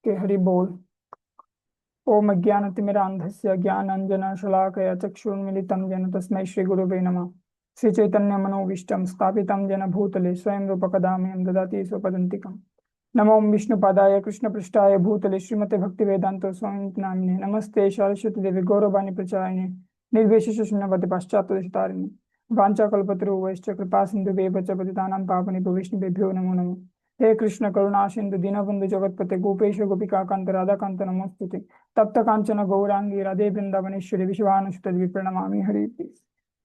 के हरि बोल। ओम अज्ञानतिमिरान्धस्य ज्ञानाञ्जनशलाकया चक्षुर्मिलितं येन तस्मै श्रीगुरुवे नमः। श्रीचैतन्यमनोभीष्टं स्थापितं येन भूतले स्वयं रूपकदा मह्यं ददाति स्वपदन्तिकम्। नमो विष्णुपादाय कृष्णपृष्ठाय भूतले श्रीमते भक्तिवेदान्त स्वामी नामिने नमस्ते सरस्वती देवी गौरवाणी प्रचारिणे निर्विशेषशून्यवति पाश्चात्यदेशतारिणे वाञ्छाकल्पतरुभ्यश्च कृपा सिन्धुभ्येव च पतितानां पावनेभ्यो वैष्णवेभ्यो नमो नमः। हे कृष्ण करुणा सिंधु दीनबंधु जगतपते गोपेश गोपिकाकांत राधाकांत नमोस्तुते तप्त कांचन गौरांगी राधे वृंदावनेश्वरी विश्वानुसुते प्रणमामि हरि।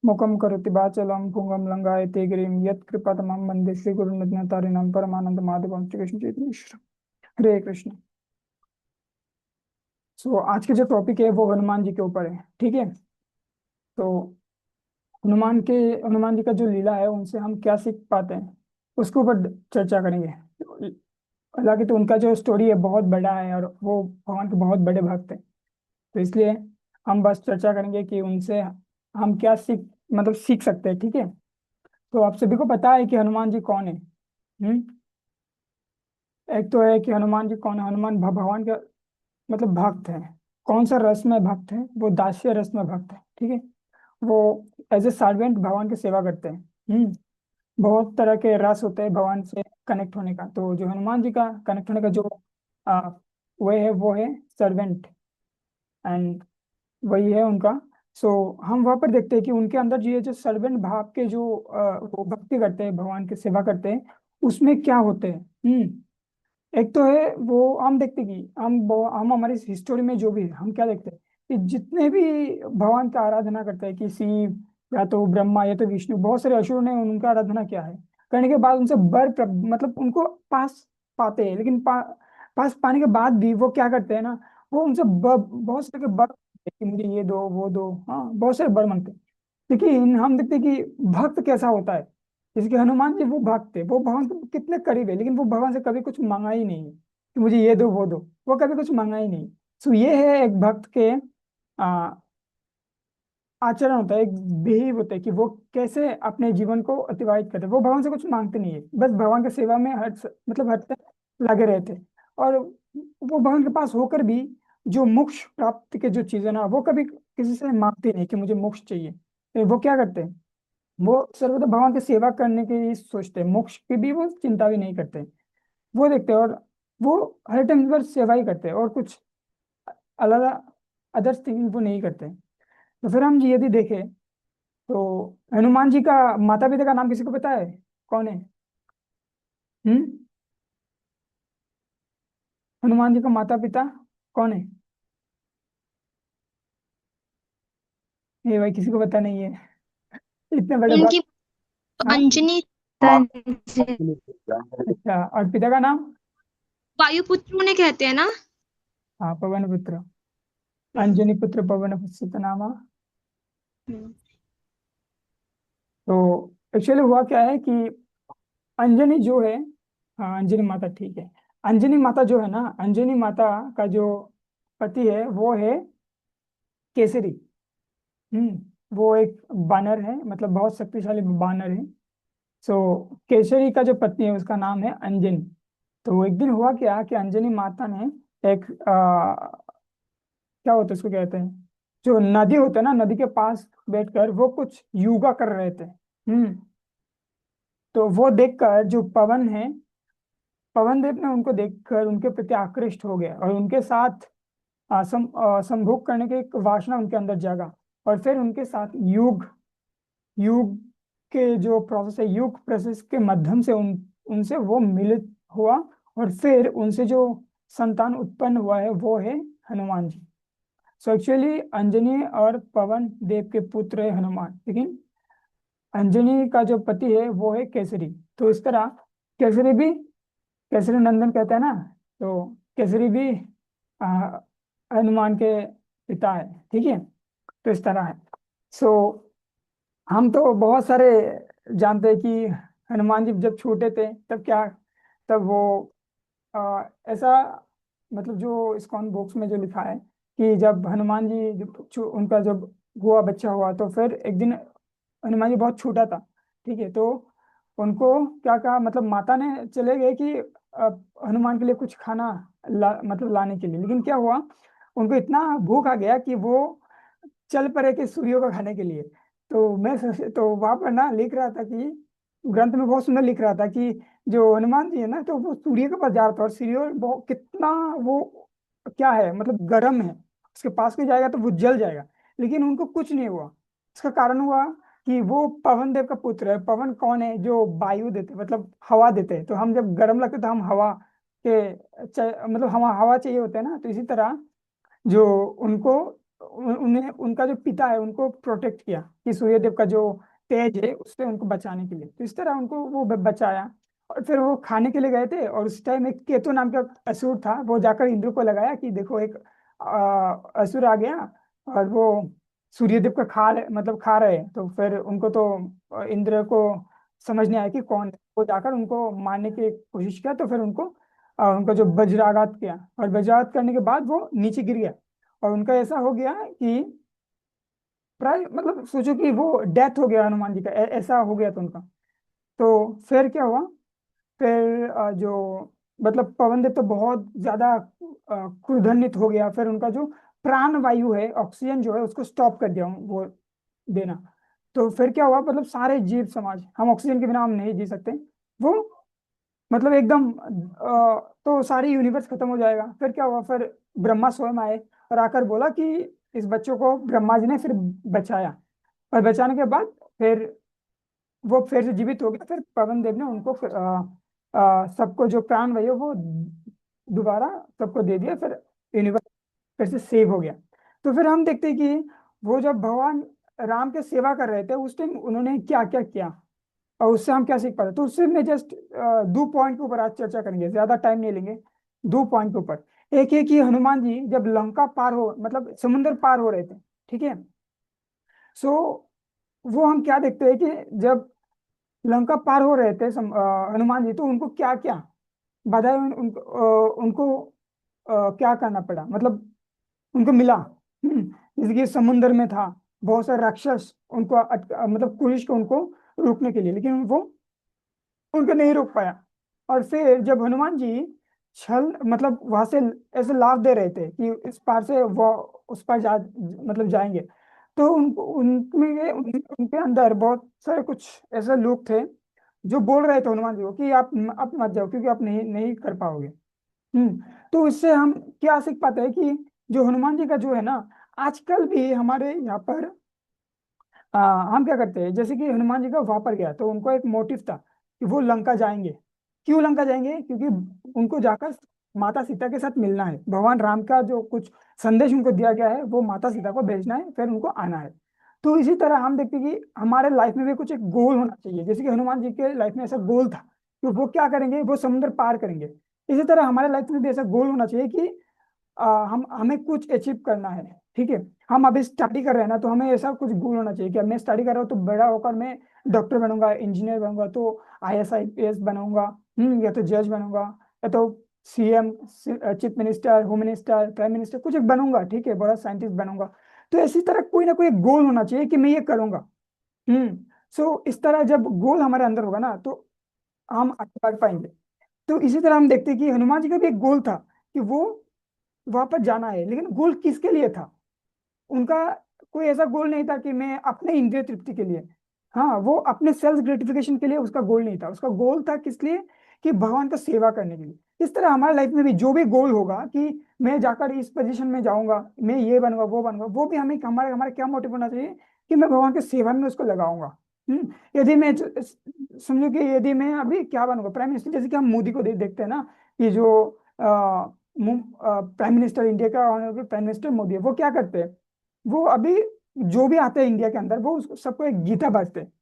मुखं करोति वाचालं पुंगं लंघयते गिरिं यत्कृपातमं वन्दे श्रीगुरुनाथारिणं परमानंद माधवं श्रीकृष्ण चैतन्येश्वरम्। हरे कृष्ण। आज के जो टॉपिक है वो हनुमान जी के ऊपर है, ठीक है। तो हनुमान के हनुमान जी का जो लीला है उनसे हम क्या सीख पाते हैं उसके ऊपर चर्चा करेंगे। हालांकि तो उनका जो स्टोरी है बहुत बड़ा है और वो भगवान के बहुत बड़े भक्त हैं, तो इसलिए हम बस चर्चा करेंगे कि उनसे हम क्या सीख सकते हैं, ठीक है। तो आप सभी को पता है कि हनुमान जी कौन है। एक तो है कि हनुमान जी कौन है। हनुमान भगवान के भक्त है। कौन सा रस में भक्त है? वो दास्य रस में भक्त है, ठीक है। वो एज ए सर्वेंट भगवान की सेवा करते हैं। बहुत तरह के रस होते हैं भगवान से कनेक्ट होने का। तो जो हनुमान जी का कनेक्ट होने का जो आ, वो है सर्वेंट, एंड वही है उनका। हम वहां पर देखते हैं कि उनके अंदर जो ये जो सर्वेंट भाव के जो वो भक्ति करते हैं, भगवान की सेवा करते हैं, उसमें क्या होते हैं। एक तो है वो हम देखते हैं कि हम हमारी हिस्टोरी में जो भी है, हम क्या देखते हैं कि जितने भी भगवान की आराधना करते हैं कि शिव या तो ब्रह्मा या तो विष्णु, बहुत सारे असुर ने उनका आराधना किया है। करने के बाद उनसे उनको पास पाते हैं, लेकिन पास पाने के बाद भी वो क्या करते हैं ना, वो उनसे बहुत सारे के बर मांगते हैं कि मुझे ये दो वो दो। हाँ, बहुत सारे बर मांगते हैं। लेकिन हम देखते हैं कि भक्त कैसा होता है। जैसे कि हनुमान जी, वो भक्त थे, वो भगवान के कितने करीब है, लेकिन वो भगवान से कभी कुछ मांगा ही नहीं कि मुझे ये दो वो दो। वो कभी कुछ मांगा ही नहीं। ये है एक भक्त के आ, आचरण होता है, एक बिहेव होता है कि वो कैसे अपने जीवन को अतिबाहित करते हैं। वो भगवान से कुछ मांगते नहीं है, बस भगवान की सेवा में हर समय लगे रहते हैं। और वो भगवान के पास होकर भी जो मोक्ष प्राप्ति के जो चीजें ना, वो कभी किसी से मांगते नहीं कि मुझे मोक्ष चाहिए। वो क्या करते हैं, वो सर्वदा भगवान की सेवा करने की ही सोचते हैं, मोक्ष की भी वो चिंता भी नहीं करते। वो देखते हैं और वो हर टाइम पर सेवा ही करते हैं और कुछ अलग अदर्स थिंकिंग वो नहीं करते। तो फिर हम यदि देखें तो हनुमान जी का माता पिता का नाम किसी को पता है? कौन है? हम्म हनुमान जी का माता पिता कौन है? ये भाई किसी को पता नहीं है, इतने बड़े उनकी भक्त। हाँ, अंजनी तंज अच्छा, और पिता का नाम? वायुपुत्र उन्हें कहते हैं ना। हाँ, पवन पुत्र। हम्म। अंजनी पुत्र पवन सुत नामा। हम्म। तो एक्चुअली हुआ क्या है कि अंजनी जो है, हाँ अंजनी माता, ठीक है। अंजनी माता जो है ना, अंजनी माता का जो पति है वो है केसरी। वो एक बानर है, बहुत शक्तिशाली बानर है। सो केसरी का जो पत्नी है उसका नाम है अंजनी। तो एक दिन हुआ क्या कि अंजनी माता ने एक क्या होता है उसको कहते हैं, जो नदी होता है ना, नदी के पास बैठकर वो कुछ योगा कर रहे थे। तो वो देखकर जो पवन है, पवन देव ने उनको देखकर उनके प्रति आकृष्ट हो गया और उनके साथ संभोग करने की एक वासना उनके अंदर जागा। और फिर उनके साथ युग युग के जो प्रोसेस है, युग प्रोसेस के माध्यम से उनसे वो मिलित हुआ। और फिर उनसे जो संतान उत्पन्न हुआ है वो है हनुमान जी। एक्चुअली अंजनी और पवन देव के पुत्र है हनुमान, लेकिन अंजनी का जो पति है वो है केसरी। तो इस तरह केसरी भी, केसरी नंदन कहते हैं ना, तो केसरी भी आ, हनुमान के पिता है, ठीक है। तो इस तरह है। सो हम तो बहुत सारे जानते हैं कि हनुमान जी जब छोटे थे तब क्या, तब वो ऐसा जो इस्कॉन बुक्स में जो लिखा है कि जब हनुमान जी उनका जब हुआ, बच्चा हुआ, तो फिर एक दिन हनुमान जी बहुत छोटा था, ठीक है। तो उनको क्या कहा, माता ने चले गए कि अ, हनुमान के लिए कुछ खाना मतलब लाने के लिए। लेकिन क्या हुआ, उनको इतना भूख आ गया कि वो चल पड़े कि सूर्यों को खाने के लिए। तो वहां पर ना लिख रहा था कि ग्रंथ में बहुत सुंदर लिख रहा था कि जो हनुमान जी है ना, तो वो सूर्य के पास जा रहा था, और सूर्य बहुत कितना वो क्या है मतलब गर्म है, उसके पास में जाएगा तो वो जल जाएगा। लेकिन उनको कुछ नहीं हुआ। इसका कारण हुआ कि वो पवन देव का पुत्र है। पवन कौन है? जो वायु देते, मतलब हवा देते हैं। तो हम जब गर्म लगते तो हम हवा के मतलब हम हवा चाहिए होते हैं ना, तो इसी तरह जो उनको उन्हें उनका जो पिता है उनको प्रोटेक्ट किया कि सूर्यदेव का जो तेज है उससे उनको बचाने के लिए। तो इस तरह उनको वो बचाया। और फिर वो खाने के लिए गए थे, और उस टाइम एक केतु नाम का असुर था, वो जाकर इंद्र को लगाया कि देखो एक असुर आ गया, और वो सूर्यदेव का मतलब खा रहे हैं। तो फिर उनको तो इंद्र को समझ नहीं आया कि कौन है। वो जाकर उनको मारने की कोशिश किया, तो फिर उनको जो वज्राघात किया, और वज्राघात करने के बाद वो नीचे गिर गया। और उनका ऐसा हो गया कि प्राय मतलब सोचो कि वो डेथ हो गया हनुमान जी का, ऐसा हो गया था उनका। तो फिर क्या हुआ, फिर जो मतलब पवन देव तो बहुत ज्यादा क्रोधान्वित हो गया। फिर उनका जो प्राण वायु है, ऑक्सीजन जो है, उसको स्टॉप कर दिया वो देना। तो फिर क्या हुआ, मतलब सारे जीव समाज, हम ऑक्सीजन के बिना हम नहीं जी सकते। वो मतलब एकदम तो सारी यूनिवर्स खत्म हो जाएगा। फिर क्या हुआ, फिर ब्रह्मा स्वयं आए और आकर बोला कि इस बच्चों को ब्रह्मा जी ने फिर बचाया। और बचाने के बाद फिर वो फिर से जीवित हो गया। फिर पवन देव ने उनको फिर सबको जो प्राण वायु वो दोबारा सबको दे दिया। फिर यूनिवर्स फिर से सेव हो गया। तो फिर हम देखते हैं कि वो जब भगवान राम के सेवा कर रहे थे उस टाइम उन्होंने क्या क्या किया, और उससे हम क्या सीख पाते। तो उससे मैं जस्ट 2 पॉइंट के ऊपर आज चर्चा करेंगे, ज्यादा टाइम नहीं लेंगे। 2 पॉइंट के ऊपर। एक है कि हनुमान जी जब लंका पार हो मतलब समुद्र पार हो रहे थे, ठीक है। सो वो हम क्या देखते हैं कि जब लंका पार हो रहे थे हनुमान जी, तो उनको क्या क्या बाधाएं उनको क्या करना पड़ा, मतलब उनको मिला। जैसे कि समुद्र में था, बहुत सारे राक्षस उनको मतलब कोशिश की उनको रोकने के लिए, लेकिन वो उनको नहीं रोक पाया। और फिर जब हनुमान जी छल मतलब वहां से ऐसे लाफ दे रहे थे कि इस पार से वो उस पार मतलब जाएंगे, तो उनको उनके अंदर बहुत सारे कुछ ऐसे लोग थे जो बोल रहे थे हनुमान जी को कि आप मत जाओ, क्योंकि आप नहीं नहीं कर पाओगे। तो इससे हम क्या सीख पाते हैं कि जो हनुमान जी का जो है ना, आजकल भी हमारे यहाँ पर हम क्या करते हैं, जैसे कि हनुमान जी का वहां पर गया तो उनको एक मोटिव था कि वो लंका जाएंगे। क्यों लंका जाएंगे? क्योंकि उनको जाकर माता सीता के साथ मिलना है। भगवान राम का जो कुछ संदेश उनको दिया गया है वो माता सीता को भेजना है, फिर उनको आना है। तो इसी तरह हम देखते हैं कि हमारे लाइफ में भी कुछ एक गोल होना चाहिए। जैसे कि हनुमान जी के लाइफ में ऐसा गोल था कि वो क्या करेंगे, वो समुद्र पार करेंगे। इसी तरह हमारे लाइफ में भी ऐसा गोल होना चाहिए कि हम हमें कुछ अचीव करना है, ठीक है। हम अभी स्टडी कर रहे हैं ना, तो हमें ऐसा कुछ गोल होना चाहिए कि अब मैं स्टडी कर रहा हूँ तो बड़ा होकर मैं डॉक्टर बनूंगा, इंजीनियर बनूंगा, तो आईएएस आईपीएस बनूंगा, या तो जज बनूंगा, या तो CM, chief minister, home minister, prime minister, कुछ एक बनूंगा, ठीक है, बड़ा साइंटिस्ट बनूंगा। तो इसी तरह कोई ना कोई गोल होना चाहिए कि मैं ये करूंगा। सो इस तरह जब गोल हमारे अंदर होगा ना, तो हम आगे बढ़ पाएंगे। तो इसी तरह हम देखते हैं कि हनुमान जी का भी एक गोल था कि वो वापस जाना है। लेकिन गोल किसके लिए था? उनका कोई ऐसा गोल नहीं था कि मैं अपने इंद्रिय तृप्ति के लिए, हाँ, वो अपने सेल्फ ग्रेटिफिकेशन के लिए उसका गोल नहीं था। उसका गोल था किस लिए? कि भगवान का सेवा करने के लिए। इस तरह हमारे लाइफ में भी जो भी गोल होगा कि मैं जाकर इस पोजीशन में जाऊंगा, मैं ये बनूंगा वो बनूंगा, वो भी हमें हमारे हमारे क्या मोटिव होना चाहिए कि मैं भगवान की सेवा में उसको लगाऊंगा। यदि मैं समझो कि यदि मैं अभी क्या बनूंगा, प्राइम मिनिस्टर, जैसे कि हम मोदी को देखते हैं ना, ये जो प्राइम मिनिस्टर इंडिया का ऑनरेबल प्राइम मिनिस्टर मोदी है, वो क्या करते हैं? वो अभी जो भी आते हैं इंडिया के अंदर वो सबको एक गीता बांटते हैं,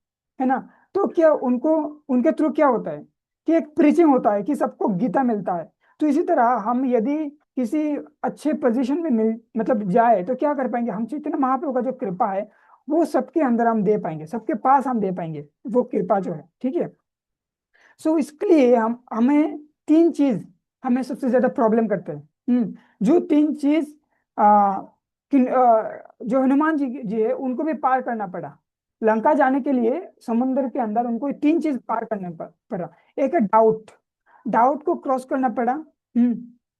है ना। तो क्या उनको उनके थ्रू क्या होता है कि एक प्रीचिंग होता है कि सबको गीता मिलता है। तो इसी तरह हम यदि किसी अच्छे पोजीशन में मतलब जाए तो क्या कर पाएंगे, हम चैतन्य महाप्रभु का जो कृपा है वो सबके अंदर हम दे पाएंगे, सबके पास हम दे पाएंगे वो कृपा जो है, ठीक है। सो इसके लिए हमें 3 चीज हमें सबसे ज्यादा प्रॉब्लम करते हैं। जो 3 चीज जो हनुमान जी है उनको भी पार करना पड़ा। लंका जाने के लिए समुद्र के अंदर उनको 3 चीज पार करने पड़ा। एक है डाउट। डाउट को क्रॉस करना पड़ा।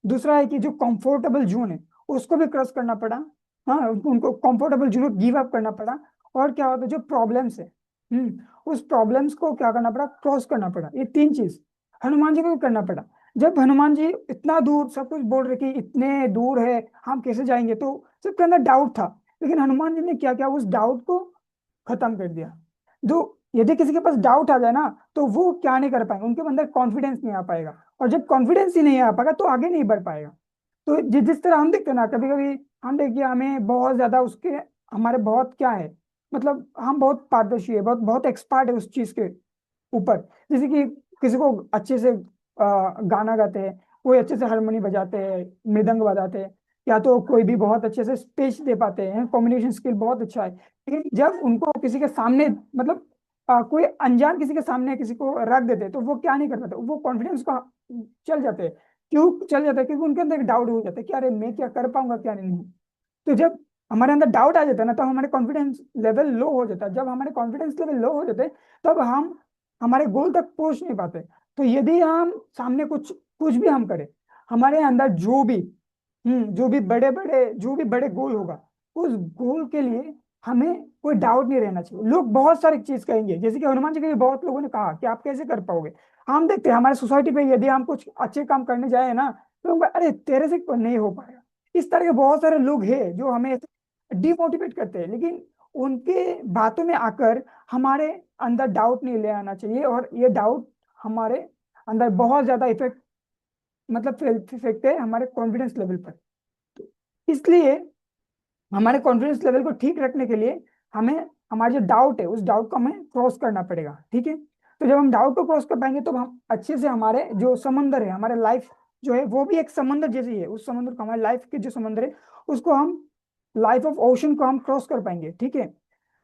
दूसरा है कि जो कंफर्टेबल जोन है उसको भी क्रॉस करना पड़ा। हाँ, उनको कंफर्टेबल जोन को गिव अप करना पड़ा। और क्या होता है, जो प्रॉब्लम्स है उस प्रॉब्लम्स को क्या करना पड़ा, क्रॉस करना पड़ा। ये तीन चीज हनुमान जी को भी करना पड़ा। जब हनुमान जी इतना दूर सब कुछ बोल रहे कि इतने दूर है हम कैसे जाएंगे, तो सबके अंदर डाउट था। लेकिन हनुमान जी ने क्या किया, उस डाउट को खत्म कर दिया। जो यदि किसी के पास डाउट आ जाए ना, तो वो क्या नहीं कर पाएंगे, उनके अंदर कॉन्फिडेंस नहीं आ पाएगा। और जब कॉन्फिडेंस ही नहीं आ पाएगा तो आगे नहीं बढ़ पाएगा। तो जिस तरह हम देखते हैं ना, कभी कभी हम देखिए हमें बहुत ज्यादा उसके, हमारे बहुत क्या है, मतलब हम बहुत पारदर्शी है, बहुत बहुत एक्सपर्ट है उस चीज के ऊपर। जैसे कि किसी को अच्छे से गाना गाते हैं, कोई अच्छे से हारमोनी बजाते हैं, मृदंग बजाते हैं, या तो कोई भी बहुत अच्छे से स्पीच दे पाते हैं, कम्युनिकेशन स्किल बहुत अच्छा है। लेकिन जब उनको किसी के सामने, मतलब कोई अनजान किसी के सामने किसी को रख देते हैं, तो वो क्या नहीं कर पाते, वो कॉन्फिडेंस का चल जाते हैं। क्यों चल जाता है? क्योंकि उनके अंदर एक डाउट हो जाता है कि अरे मैं क्या कर पाऊंगा क्या नहीं। तो जब हमारे अंदर डाउट आ जाता है ना, तो हमारे कॉन्फिडेंस लेवल लो हो जाता है। जब हमारे कॉन्फिडेंस लेवल लो हो जाते हैं, तब हम हमारे गोल तक पहुंच नहीं पाते। तो यदि हम सामने कुछ कुछ भी हम करें, हमारे अंदर जो भी बड़े गोल होगा, उस गोल के लिए हमें कोई डाउट नहीं रहना चाहिए। लोग बहुत सारी चीज कहेंगे, जैसे कि हनुमान जी के लिए बहुत लोगों ने कहा कि आप कैसे कर पाओगे। हम देखते हैं हमारे सोसाइटी पे, यदि हम कुछ अच्छे काम करने जाए ना, तो हम अरे तेरे से नहीं हो पाएगा। इस तरह के बहुत सारे लोग हैं जो हमें डिमोटिवेट करते हैं। लेकिन उनके बातों में आकर हमारे अंदर डाउट नहीं ले आना चाहिए। और ये डाउट हमारे अंदर बहुत ज्यादा इफेक्ट, मतलब फेंकते हैं हमारे कॉन्फिडेंस लेवल पर। इसलिए हमारे कॉन्फिडेंस लेवल को ठीक रखने के लिए हमें, हमारा जो डाउट है उस डाउट को हमें क्रॉस करना पड़ेगा। ठीक है, तो जब हम डाउट को क्रॉस कर पाएंगे, तो हम अच्छे से हमारे जो समंदर है, हमारे लाइफ जो है वो भी एक समंदर जैसी है, उस समंदर को, हमारे लाइफ के जो समंदर है उसको हम, लाइफ ऑफ ओशन को हम क्रॉस कर पाएंगे। ठीक है,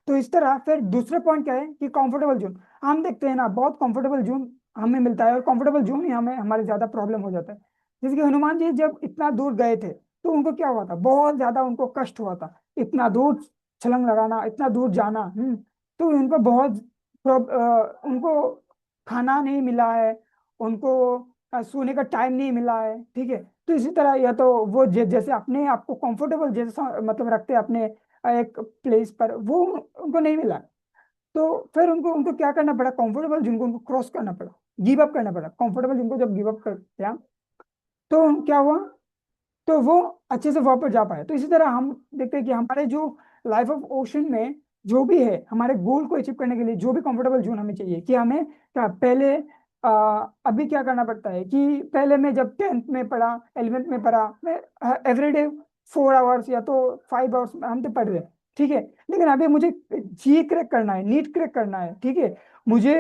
तो इस तरह फिर दूसरे पॉइंट क्या है कि कंफर्टेबल जोन। हम देखते हैं ना, बहुत कंफर्टेबल जोन हमें मिलता है, और कंफर्टेबल जोन ही हमें हमारे ज्यादा प्रॉब्लम हो जाता है। जैसे कि हनुमान जी जब इतना दूर गए थे, तो उनको क्या हुआ था, बहुत ज्यादा उनको कष्ट हुआ था। इतना दूर छलांग लगाना, इतना दूर जाना। तो उनको बहुत उनको खाना नहीं मिला है, उनको सोने का टाइम नहीं मिला है। ठीक है, तो इसी तरह या तो वो जैसे अपने आप को कंफर्टेबल जैसे मतलब रखते हैं अपने एक प्लेस पर, वो उनको नहीं मिला। तो फिर उनको उनको क्या करना पड़ा, कंफर्टेबल जिनको उनको क्रॉस करना पड़ा, गिव अप करना पड़ा। कंफर्टेबल जिनको जब गिव अप कर दिया, तो क्या हुआ, तो वो अच्छे से वापस जा पाए। तो इसी तरह हम देखते हैं कि हमारे जो लाइफ ऑफ ओशन में जो भी है, हमारे गोल को अचीव करने के लिए जो भी कंफर्टेबल जोन हमें चाहिए, कि हमें क्या पहले अभी क्या करना पड़ता है कि पहले मैं जब 10th में पढ़ा, 11th में पढ़ा, मैं एवरीडे 4 आवर्स या तो 5 आवर्स हम तो पढ़ रहे हैं। ठीक है, लेकिन अभी मुझे जी क्रैक करना है, नीट क्रैक करना है। ठीक है, मुझे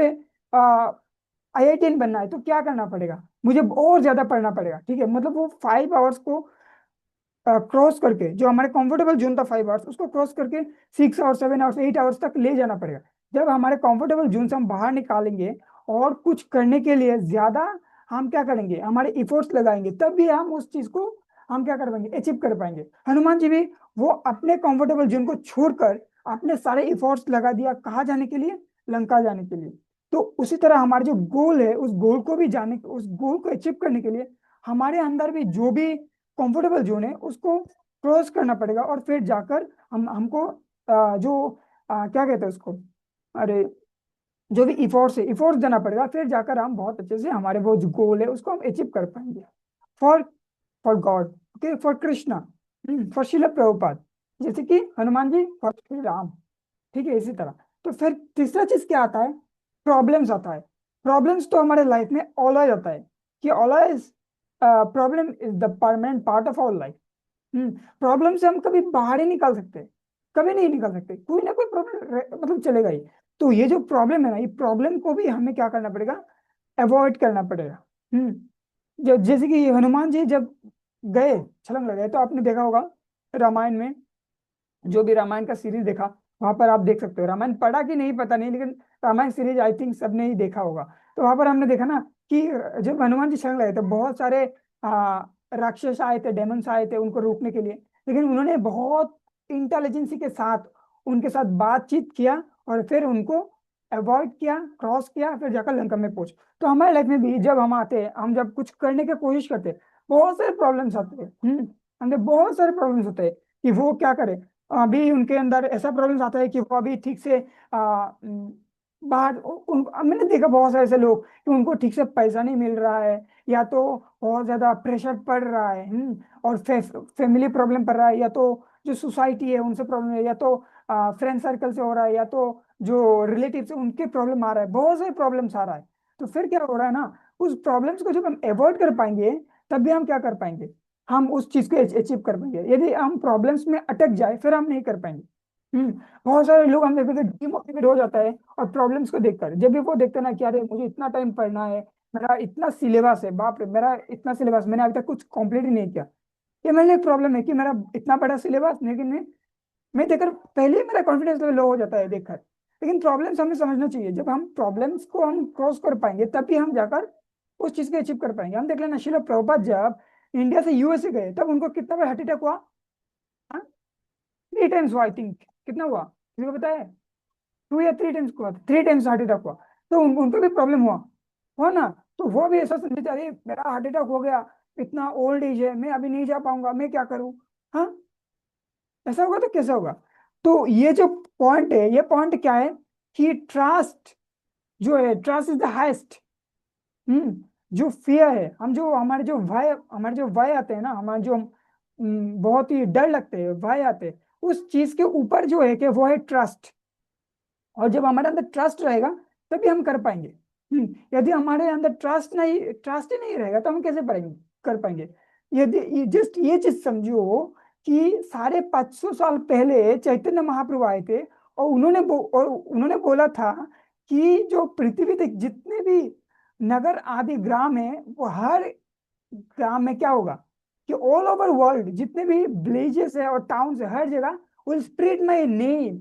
IITian बनना है, तो क्या करना पड़ेगा, मुझे और ज्यादा पढ़ना पड़ेगा। ठीक है, मतलब वो 5 आवर्स को क्रॉस करके, जो हमारे कंफर्टेबल जोन था 5 आवर्स, उसको क्रॉस करके 6 आवर्स, 7 आवर्स, 8 आवर्स तक ले जाना पड़ेगा। जब हमारे कंफर्टेबल जोन से हम बाहर निकालेंगे और कुछ करने के लिए ज्यादा हम क्या करेंगे, हमारे इफोर्ट्स लगाएंगे, तब भी हम उस चीज को हम क्या कर पाएंगे, अचीव कर पाएंगे। हनुमान जी भी वो अपने कंफर्टेबल जोन को छोड़कर अपने सारे इफोर्ट्स लगा दिया, कहाँ जाने के लिए, लंका जाने के लिए। तो उसी तरह हमारा जो गोल है, उस गोल को भी जाने, उस गोल को अचीव करने के लिए हमारे अंदर भी जो भी कंफर्टेबल जोन है उसको क्रॉस करना पड़ेगा। और फिर जाकर हमको जो क्या कहते हैं उसको, अरे जो भी इफोर्ट्स है, इफोर्ट्स देना पड़ेगा। फिर जाकर हम बहुत अच्छे से हमारे वो जो गोल है उसको हम अचीव कर पाएंगे। For for God, okay, for Krishna, for शिला प्रभुपाद, जैसे कि हनुमान जी फॉर श्री राम। ठीक है, इसी तरह। तो फिर तीसरा चीज क्या आता है, प्रॉब्लम्स आता है। प्रॉब्लम्स तो हमारे लाइफ में ऑलवेज आता है, कि always problem is the permanent part of our life. Problem से हम कभी बाहर ही निकाल सकते, कभी नहीं निकल सकते, कोई ना कोई प्रॉब्लम मतलब चलेगा ही। तो ये जो प्रॉब्लम है ना, ये प्रॉब्लम को भी हमें क्या करना पड़ेगा, अवॉइड करना पड़ेगा। जैसे कि हनुमान जी जब गए, छलांग लगाए, तो आपने देखा होगा रामायण में, जो भी रामायण का सीरीज देखा, वहां पर आप देख सकते हो। रामायण पढ़ा कि नहीं पता नहीं, लेकिन रामायण सीरीज आई थिंक सबने ही देखा होगा। तो वहां पर हमने देखा ना कि जब हनुमान जी शरण गए तो बहुत सारे राक्षस आए थे, डेमन्स आए थे उनको रोकने के लिए। लेकिन उन्होंने बहुत इंटेलिजेंसी के साथ उनके साथ बातचीत किया, और फिर उनको अवॉइड किया, क्रॉस किया, फिर जाकर लंका में पहुंच। तो हमारे लाइफ में भी जब हम आते हैं, हम जब कुछ करने की कोशिश करते हैं, बहुत सारे प्रॉब्लम्स आते हैं। हमें बहुत सारे प्रॉब्लम्स होते हैं कि वो क्या करे। अभी उनके अंदर ऐसा प्रॉब्लम्स आता है कि वो अभी ठीक से बाहर मैंने देखा बहुत सारे ऐसे लोग कि उनको ठीक से पैसा नहीं मिल रहा है, या तो बहुत ज्यादा प्रेशर पड़ रहा है, और फैमिली प्रॉब्लम पड़ रहा है, या तो जो सोसाइटी है उनसे प्रॉब्लम है, या तो फ्रेंड सर्कल से हो रहा है, या तो जो रिलेटिव से उनके प्रॉब्लम आ रहा है, बहुत सारे प्रॉब्लम्स आ रहा है। तो फिर क्या हो रहा है ना, उस प्रॉब्लम्स को जब हम अवॉइड कर पाएंगे, तब भी हम क्या कर पाएंगे, हम उस चीज को अचीव कर पाएंगे। यदि हम प्रॉब्लम्स में अटक जाए, फिर हम नहीं कर पाएंगे। हम्म बहुत सारे लोग हम देखते हैं डिमोटिवेट हो जाता है और प्रॉब्लम्स को देखकर। जब भी वो देखते हैं ना कि अरे मुझे इतना टाइम पढ़ना है, मेरा इतना सिलेबस है, बाप रे मेरा इतना सिलेबस, मैंने अभी तक कुछ कंप्लीट ही नहीं किया। ये मेरे लिए प्रॉब्लम है कि मेरा इतना बड़ा सिलेबस, लेकिन मैं देखकर पहले ही मेरा कॉन्फिडेंस लेवल लो हो जाता है देखकर। लेकिन प्रॉब्लम्स हमें समझना चाहिए, जब हम प्रॉब्लम्स को हम क्रॉस कर पाएंगे, तभी हम जाकर उस चीज को अचीव कर पाएंगे। हम देख लेना, शिला प्रभुपाद जब इंडिया से यूएसए गए, तब उनको कितना बड़ा हार्ट अटैक हुआ। 3 टाइम्स हुआ आई थिंक। कितना हुआ किसी को पता है? 2 या 3 टाइम्स हुआ, 3 टाइम्स हार्ट अटैक हुआ। तो उनको भी प्रॉब्लम हुआ, हुआ ना। तो वो भी ऐसा समझे, अरे मेरा हार्ट अटैक हो गया, इतना ओल्ड एज है, मैं अभी नहीं जा पाऊंगा, मैं क्या करूं। हाँ, ऐसा होगा तो कैसा होगा। तो ये जो पॉइंट है, ये पॉइंट क्या है कि ट्रस्ट जो है, ट्रस्ट इज द हाइस्ट। जो फियर है, हम जो हमारे जो भय आते हैं ना, हमारे जो बहुत ही डर लगते हैं, भय आते हैं, उस चीज के ऊपर जो है कि वो है ट्रस्ट। और जब हमारे अंदर ट्रस्ट रहेगा, तभी हम कर पाएंगे। यदि हमारे अंदर ट्रस्ट ही नहीं रहेगा, तो हम कैसे पाएंगे, कर पाएंगे। यदि जस्ट ये चीज समझो कि 550 साल पहले चैतन्य महाप्रभु आए थे, और उन्होंने बोला था कि जो पृथ्वी पे जितने भी नगर आदि ग्राम है, वो हर ग्राम में क्या होगा कि ऑल ओवर वर्ल्ड जितने भी विलेजेस है और टाउन्स है, हर जगह विल स्प्रेड माय नेम।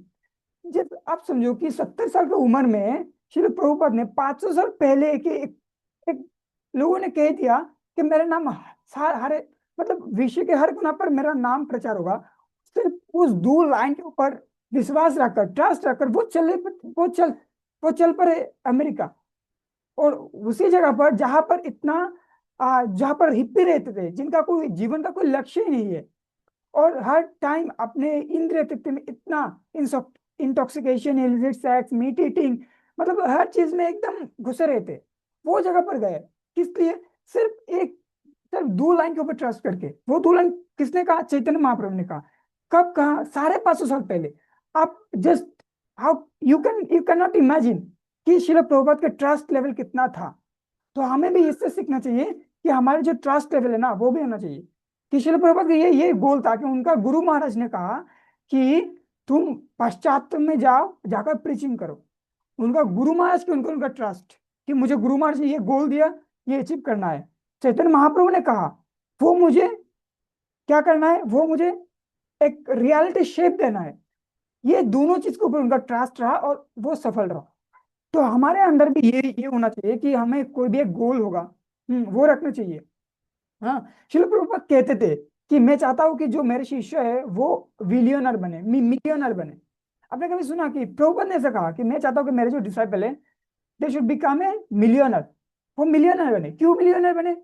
जब आप समझो कि 70 साल की उम्र में श्री प्रभुपाद ने 500 साल पहले के एक लोगों ने कह दिया कि मेरा नाम हर मतलब विश्व के हर कोना पर मेरा नाम प्रचार होगा। सिर्फ उस 2 लाइन के ऊपर विश्वास रखकर, ट्रस्ट रखकर, वो चल पड़े अमेरिका। और उसी जगह पर जहां पर जहां पर हिप्पी रहते थे, जिनका कोई जीवन का कोई लक्ष्य ही नहीं है, और हर टाइम अपने इंद्रिय तृप्ति में इतना intoxication, illicit sex, meat eating, मतलब हर चीज में एकदम घुसे रहते, वो जगह पर गए। किस लिए? सिर्फ 2 लाइन के ऊपर ट्रस्ट करके। वो 2 लाइन किसने कहा? चैतन्य महाप्रभु ने कहा। कब कहा? 550 साल पहले। आप just how you can not imagine कि शिला प्रभुपाद का ट्रस्ट लेवल कितना था। तो हमें भी इससे सीखना चाहिए कि हमारे जो ट्रस्ट लेवल है ना, वो भी होना चाहिए। कि शिला प्रभुपाद का ये गोल था कि उनका गुरु महाराज ने कहा कि तुम पश्चात में जाओ, जाकर प्रीचिंग करो। उनका गुरु महाराज की उनको उनका ट्रस्ट कि मुझे गुरु महाराज ने ये गोल दिया, ये अचीव करना है। चैतन्य महाप्रभु ने कहा वो मुझे क्या करना है, वो मुझे एक रियलिटी शेप देना है। ये दोनों चीज के ऊपर उनका ट्रस्ट रहा, और वो सफल रहा। तो हमारे अंदर भी ये होना चाहिए कि हमें कोई भी एक गोल होगा, वो रखना चाहिए। हाँ, शिल प्रभुपाद कहते थे कि मैं चाहता हूं कि जो मेरे शिष्य है वो विलियनर बने, मिलियनर बने। आपने कभी सुना कि प्रभुपाद ने ऐसा कहा कि मैं चाहता हूं कि मेरे जो डिसाइपल है, they should become a millionaire. वो मिलियनर बने। क्यों मिलियनर बने?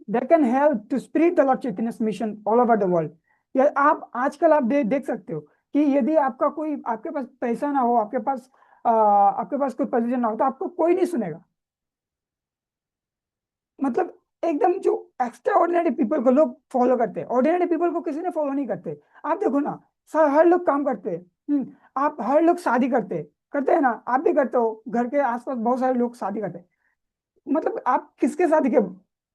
They can help to spread the lord Chaitanya's mission all over the world. या आप आजकल आप देख सकते हो कि यदि आपके पास पैसा ना हो, आपके पास कोई पोजीशन ना हो, तो आपको कोई नहीं सुनेगा। मतलब एकदम जो एक्स्ट्रा ऑर्डिनरी पीपल को लोग फॉलो करते हैं, ऑर्डिनरी पीपल को किसी ने फॉलो नहीं करते। आप देखो ना, हर लोग काम करते हैं। आप हर लोग शादी करते हैं ना, आप भी करते हो, घर के आसपास बहुत सारे लोग शादी करते हैं। मतलब आप किसके शादी के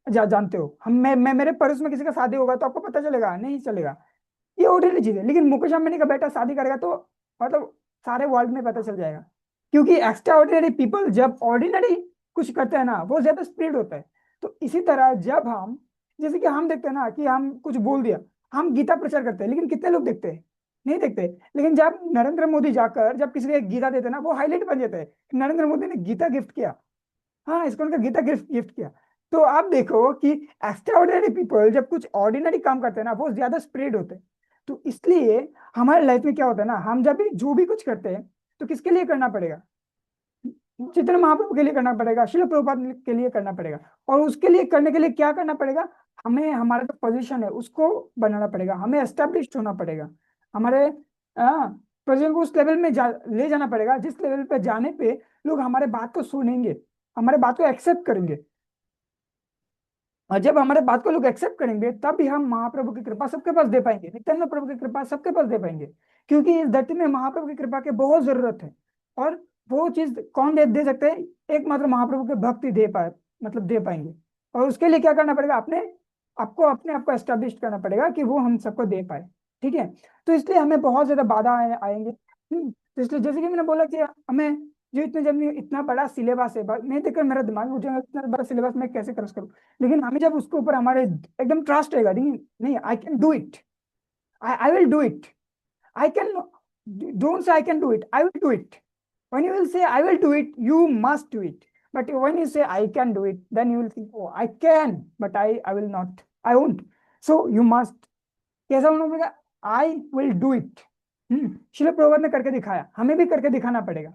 जानते हो? मैं मेरे पड़ोस में किसी का शादी होगा तो आपको पता चलेगा? नहीं चलेगा। ये ऑर्डिनरी चीज है। लेकिन मुकेश अंबानी का बेटा शादी करेगा तो मतलब सारे वर्ल्ड में पता चल जाएगा। क्योंकि एक्स्ट्रा ऑर्डिनरी पीपल जब ऑर्डिनरी कुछ करते हैं ना, वो ज्यादा स्प्रेड होता है। तो इसी तरह जब हम, जैसे कि हम देखते हैं ना कि हम कुछ बोल दिया, हम गीता प्रचार करते हैं, लेकिन कितने लोग देखते हैं? नहीं देखते। लेकिन जब नरेंद्र मोदी जाकर जब किसी को एक गीता देते हैं ना, वो हाईलाइट बन जाता है कि नरेंद्र मोदी ने गीता गिफ्ट किया। हाँ, इसको उनका गीता गिफ्ट गिफ्ट किया। तो आप देखो कि एक्स्ट्रा ऑर्डिनरी पीपल जब कुछ ऑर्डिनरी काम करते हैं ना, वो ज्यादा स्प्रेड होते हैं। तो इसलिए हमारे लाइफ में क्या होता है ना, हम जब भी जो भी कुछ करते हैं, तो किसके लिए करना पड़ेगा? चैतन्य महाप्रभु के लिए करना पड़ेगा, श्रील प्रभुपाद के लिए करना पड़ेगा। और उसके लिए करने के लिए क्या करना पड़ेगा, हमें हमारा जो पोजीशन है उसको बनाना पड़ेगा, हमें एस्टेब्लिश होना पड़ेगा, हमारे पोजीशन को उस लेवल में ले जाना पड़ेगा जिस लेवल पे जाने पे लोग हमारे बात को सुनेंगे, हमारे बात को एक्सेप्ट करेंगे। और जब हमारे बात को लोग एक्सेप्ट करेंगे तब भी हम महाप्रभु की कृपा सबके पास दे पाएंगे, नित्यानंद प्रभु की कृपा सबके पास दे पाएंगे। क्योंकि इस धरती में महाप्रभु की कृपा की बहुत जरूरत है। और वो चीज कौन दे सकते हैं, एकमात्र महाप्रभु के भक्ति दे पाए, मतलब दे पाएंगे। और उसके लिए क्या करना पड़ेगा, अपने आप को एस्टेब्लिश करना पड़ेगा कि वो हम सबको दे पाए। ठीक है, तो इसलिए हमें बहुत ज्यादा बाधा आएंगे। तो इसलिए जैसे कि मैंने बोला कि हमें जो जब इतना बड़ा सिलेबस है, नहीं देखकर मेरा दिमाग उठेगा इतना बड़ा सिलेबस मैं कैसे क्रॉस करूँ। लेकिन हमें जब उसके ऊपर हमारे एकदम ट्रस्ट रहेगा, नहीं नहीं, I can do it, I will do it, I can, don't say I can do it, I will do it. when you will say I will do it, you must do it. But when you say I can do it, then you will think, oh, I can, but I will not, I won't. So you must, कैसा होना पड़ेगा, I will do it. शिल प्रभुपाद ने करके दिखाया, हमें भी करके दिखाना पड़ेगा।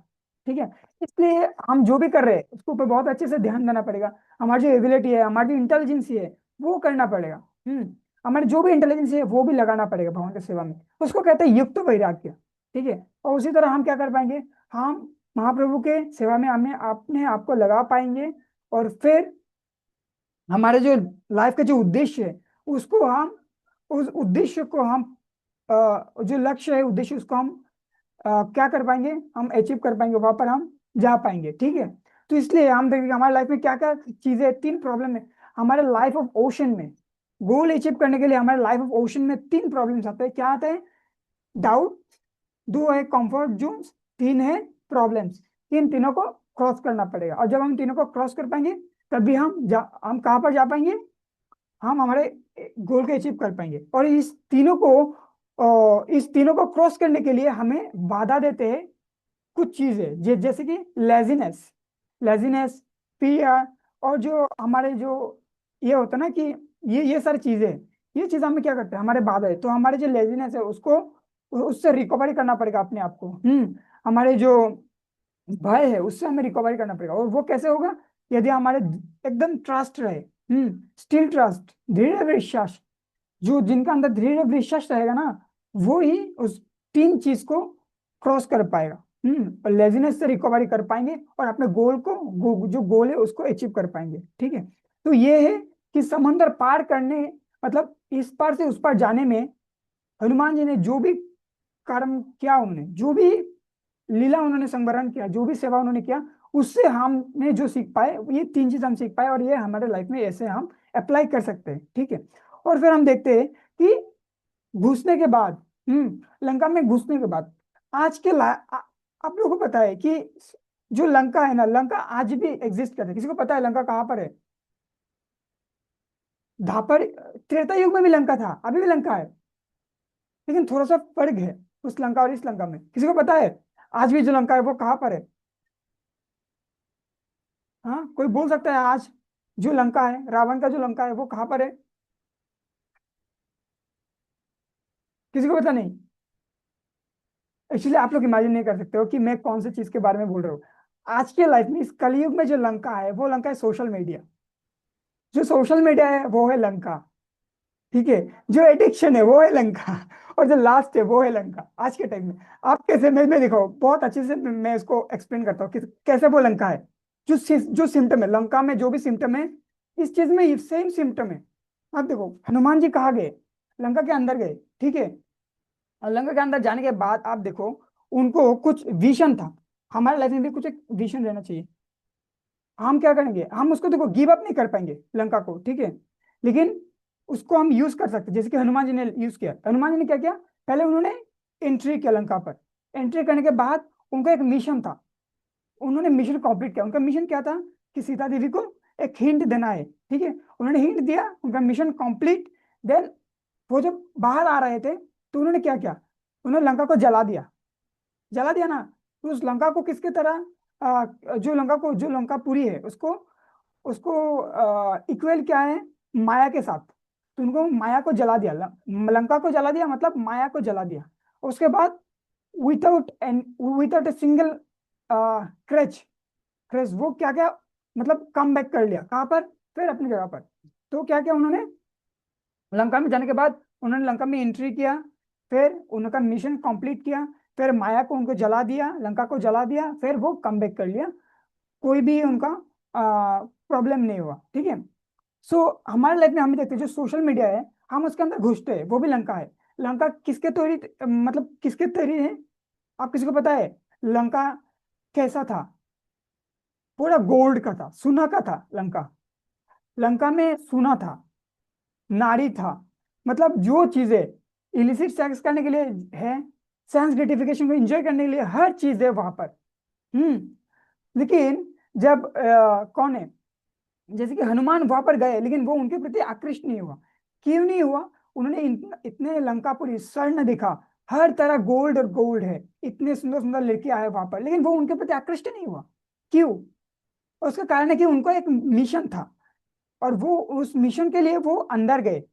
ठीक है, इसलिए हम जो भी कर रहे हैं उसके ऊपर बहुत अच्छे से ध्यान देना पड़ेगा। हमारी जो एबिलिटी है, हमारी जो इंटेलिजेंस है, वो करना पड़ेगा। हमारी जो भी इंटेलिजेंस है वो भी लगाना पड़ेगा भगवान की सेवा में। उसको कहते हैं युक्त वैराग्य। ठीक है, और उसी तरह हम क्या कर पाएंगे, हम महाप्रभु के सेवा में हमें अपने आप को लगा पाएंगे। और फिर हमारे जो लाइफ का जो उद्देश्य है उसको हम, उस उद्देश्य को हम जो लक्ष्य है, उद्देश्य, उसको हम क्या कर पाएंगे, हम अचीव कर पाएंगे, वहां पर हम जा पाएंगे। ठीक है, तो इसलिए हम देखेंगे हमारे लाइफ में क्या क्या चीजें, तीन प्रॉब्लम है हमारे लाइफ ऑफ ओशन में। गोल अचीव करने के लिए हमारे लाइफ ऑफ ओशन में तीन प्रॉब्लम्स आते हैं। क्या आते हैं, डाउट, दो है कंफर्ट जोन्स, तीन है प्रॉब्लम्स। इन तीनों को क्रॉस करना पड़ेगा। और जब हम तीनों को क्रॉस कर पाएंगे तभी हम कहाँ पर जा पाएंगे, हम हमारे गोल को अचीव कर पाएंगे। और इस तीनों को क्रॉस करने के लिए हमें बाधा देते हैं कुछ चीजें, जैसे कि लेजीनेस, फियर, और जो हमारे जो ये होता है ना कि ये सारी चीजें, ये चीज हमें क्या करते हैं, हमारे बाधा है। तो हमारे जो लेजीनेस है उसको, उससे रिकवरी करना पड़ेगा अपने आप को। हमारे जो भय है उससे हमें रिकवरी करना पड़ेगा। और वो कैसे होगा, यदि हमारे एकदम ट्रस्ट रहे, स्टिल ट्रस्ट, दृढ़ विश्वास। जो जिनका अंदर दृढ़ विश्वास रहेगा ना, वो ही उस तीन चीज को क्रॉस कर पाएगा। और लेजीनेस से रिकवरी कर पाएंगे और अपने गोल को, जो गोल है उसको अचीव कर पाएंगे। ठीक है, तो ये है कि समंदर पार करने, मतलब इस पार से उस पार जाने में हनुमान जी ने जो भी कर्म किया, उन्होंने जो भी लीला उन्होंने संवरण किया, जो भी सेवा उन्होंने किया, उससे हमने जो सीख पाए, ये तीन चीज हम सीख पाए। और ये हमारे लाइफ में ऐसे हम अप्लाई कर सकते हैं। ठीक है, और फिर हम देखते हैं कि घुसने के बाद, लंका में घुसने के बाद, आज के आप लोगों को पता है कि जो लंका है ना, लंका आज भी एग्जिस्ट करता है। किसी को पता है लंका कहाँ पर है? धापर, त्रेता युग में भी लंका था, अभी भी लंका है, लेकिन थोड़ा सा फर्क है उस लंका और इस लंका में। किसी को पता है आज भी जो लंका है वो कहाँ पर है? हाँ, कोई बोल सकता है आज जो लंका है, रावण का जो लंका है, वो कहाँ पर है? किसी को पता नहीं? एक्चुअली आप लोग इमेजिन नहीं कर सकते हो कि मैं कौन सी चीज के बारे में बोल रहा हूँ। आज के लाइफ में, इस कलयुग में जो लंका है वो लंका है सोशल मीडिया। जो सोशल मीडिया है वो है लंका। ठीक है, जो एडिक्शन है वो है लंका। और जो लास्ट है वो है लंका आज के टाइम में। आप कैसे, मैं दिखाओ बहुत अच्छे से, मैं इसको एक्सप्लेन करता हूँ कि कैसे वो लंका है। जो सिम्टम है लंका में, जो भी सिम्टम है इस चीज में सेम सिम्टम है। आप देखो हनुमान जी कहाँ गए, लंका के अंदर गए। ठीक है, और लंका के अंदर जाने के बाद आप देखो उनको कुछ विजन था। हमारे लाइफ में भी कुछ एक विजन रहना चाहिए। हम क्या करेंगे, हम उसको देखो गिव अप नहीं कर पाएंगे लंका को। ठीक है, लेकिन उसको हम यूज कर सकते हैं, जैसे कि हनुमान जी ने यूज किया। हनुमान जी ने क्या किया, पहले उन्होंने एंट्री किया लंका पर। एंट्री करने के बाद उनका एक मिशन था, उन्होंने मिशन कंप्लीट किया। उनका मिशन क्या था कि सीता देवी को एक हिंट देना है। ठीक है, उन्होंने हिंट दिया, उनका मिशन कंप्लीट। देन वो जब बाहर आ रहे थे तो उन्होंने क्या किया, उन्होंने लंका को जला दिया। जला दिया ना, तो उस लंका को किसके तरह, जो लंकापुरी है उसको उसको इक्वल क्या है, माया के साथ। तो उनको माया को जला दिया, लंका को जला दिया, मतलब माया को जला दिया। उसके बाद without a single crutch, fresh, वो क्या क्या मतलब कम बैक कर लिया, कहाँ पर, फिर अपनी जगह पर। तो क्या क्या उन्होंने, लंका में जाने के बाद उन्होंने लंका में एंट्री किया, फिर उनका मिशन कंप्लीट किया, फिर माया को उनको जला दिया, लंका को जला दिया, फिर वो कम बैक कर लिया, कोई भी उनका प्रॉब्लम नहीं हुआ, ठीक है। सो हमारे लाइफ में हम देखते हैं जो सोशल मीडिया है, हम उसके अंदर घुसते हैं, वो भी लंका है। लंका किसके तोड़ी, मतलब किसके तरी है, आप किसी को पता है? लंका कैसा था? पूरा गोल्ड का था, सोना का था लंका। लंका में सोना था, नारी था, मतलब जो चीजें इलिसिट सेक्स करने के लिए है, सेंस ग्रेटिफिकेशन को एंजॉय करने के लिए हर चीज है वहां पर। लेकिन जब कौन है, जैसे कि हनुमान वहां पर गए, लेकिन वो उनके प्रति आकृष्ट नहीं हुआ। क्यों नहीं हुआ? उन्होंने इतने लंकापुरी स्वर्ण देखा, हर तरह गोल्ड और गोल्ड है, इतने सुंदर सुंदर लड़कियां आए वहां पर, लेकिन वो उनके प्रति आकृष्ट नहीं हुआ। क्यों? उसका कारण है कि उनको एक मिशन था, और वो उस मिशन के लिए वो अंदर गए।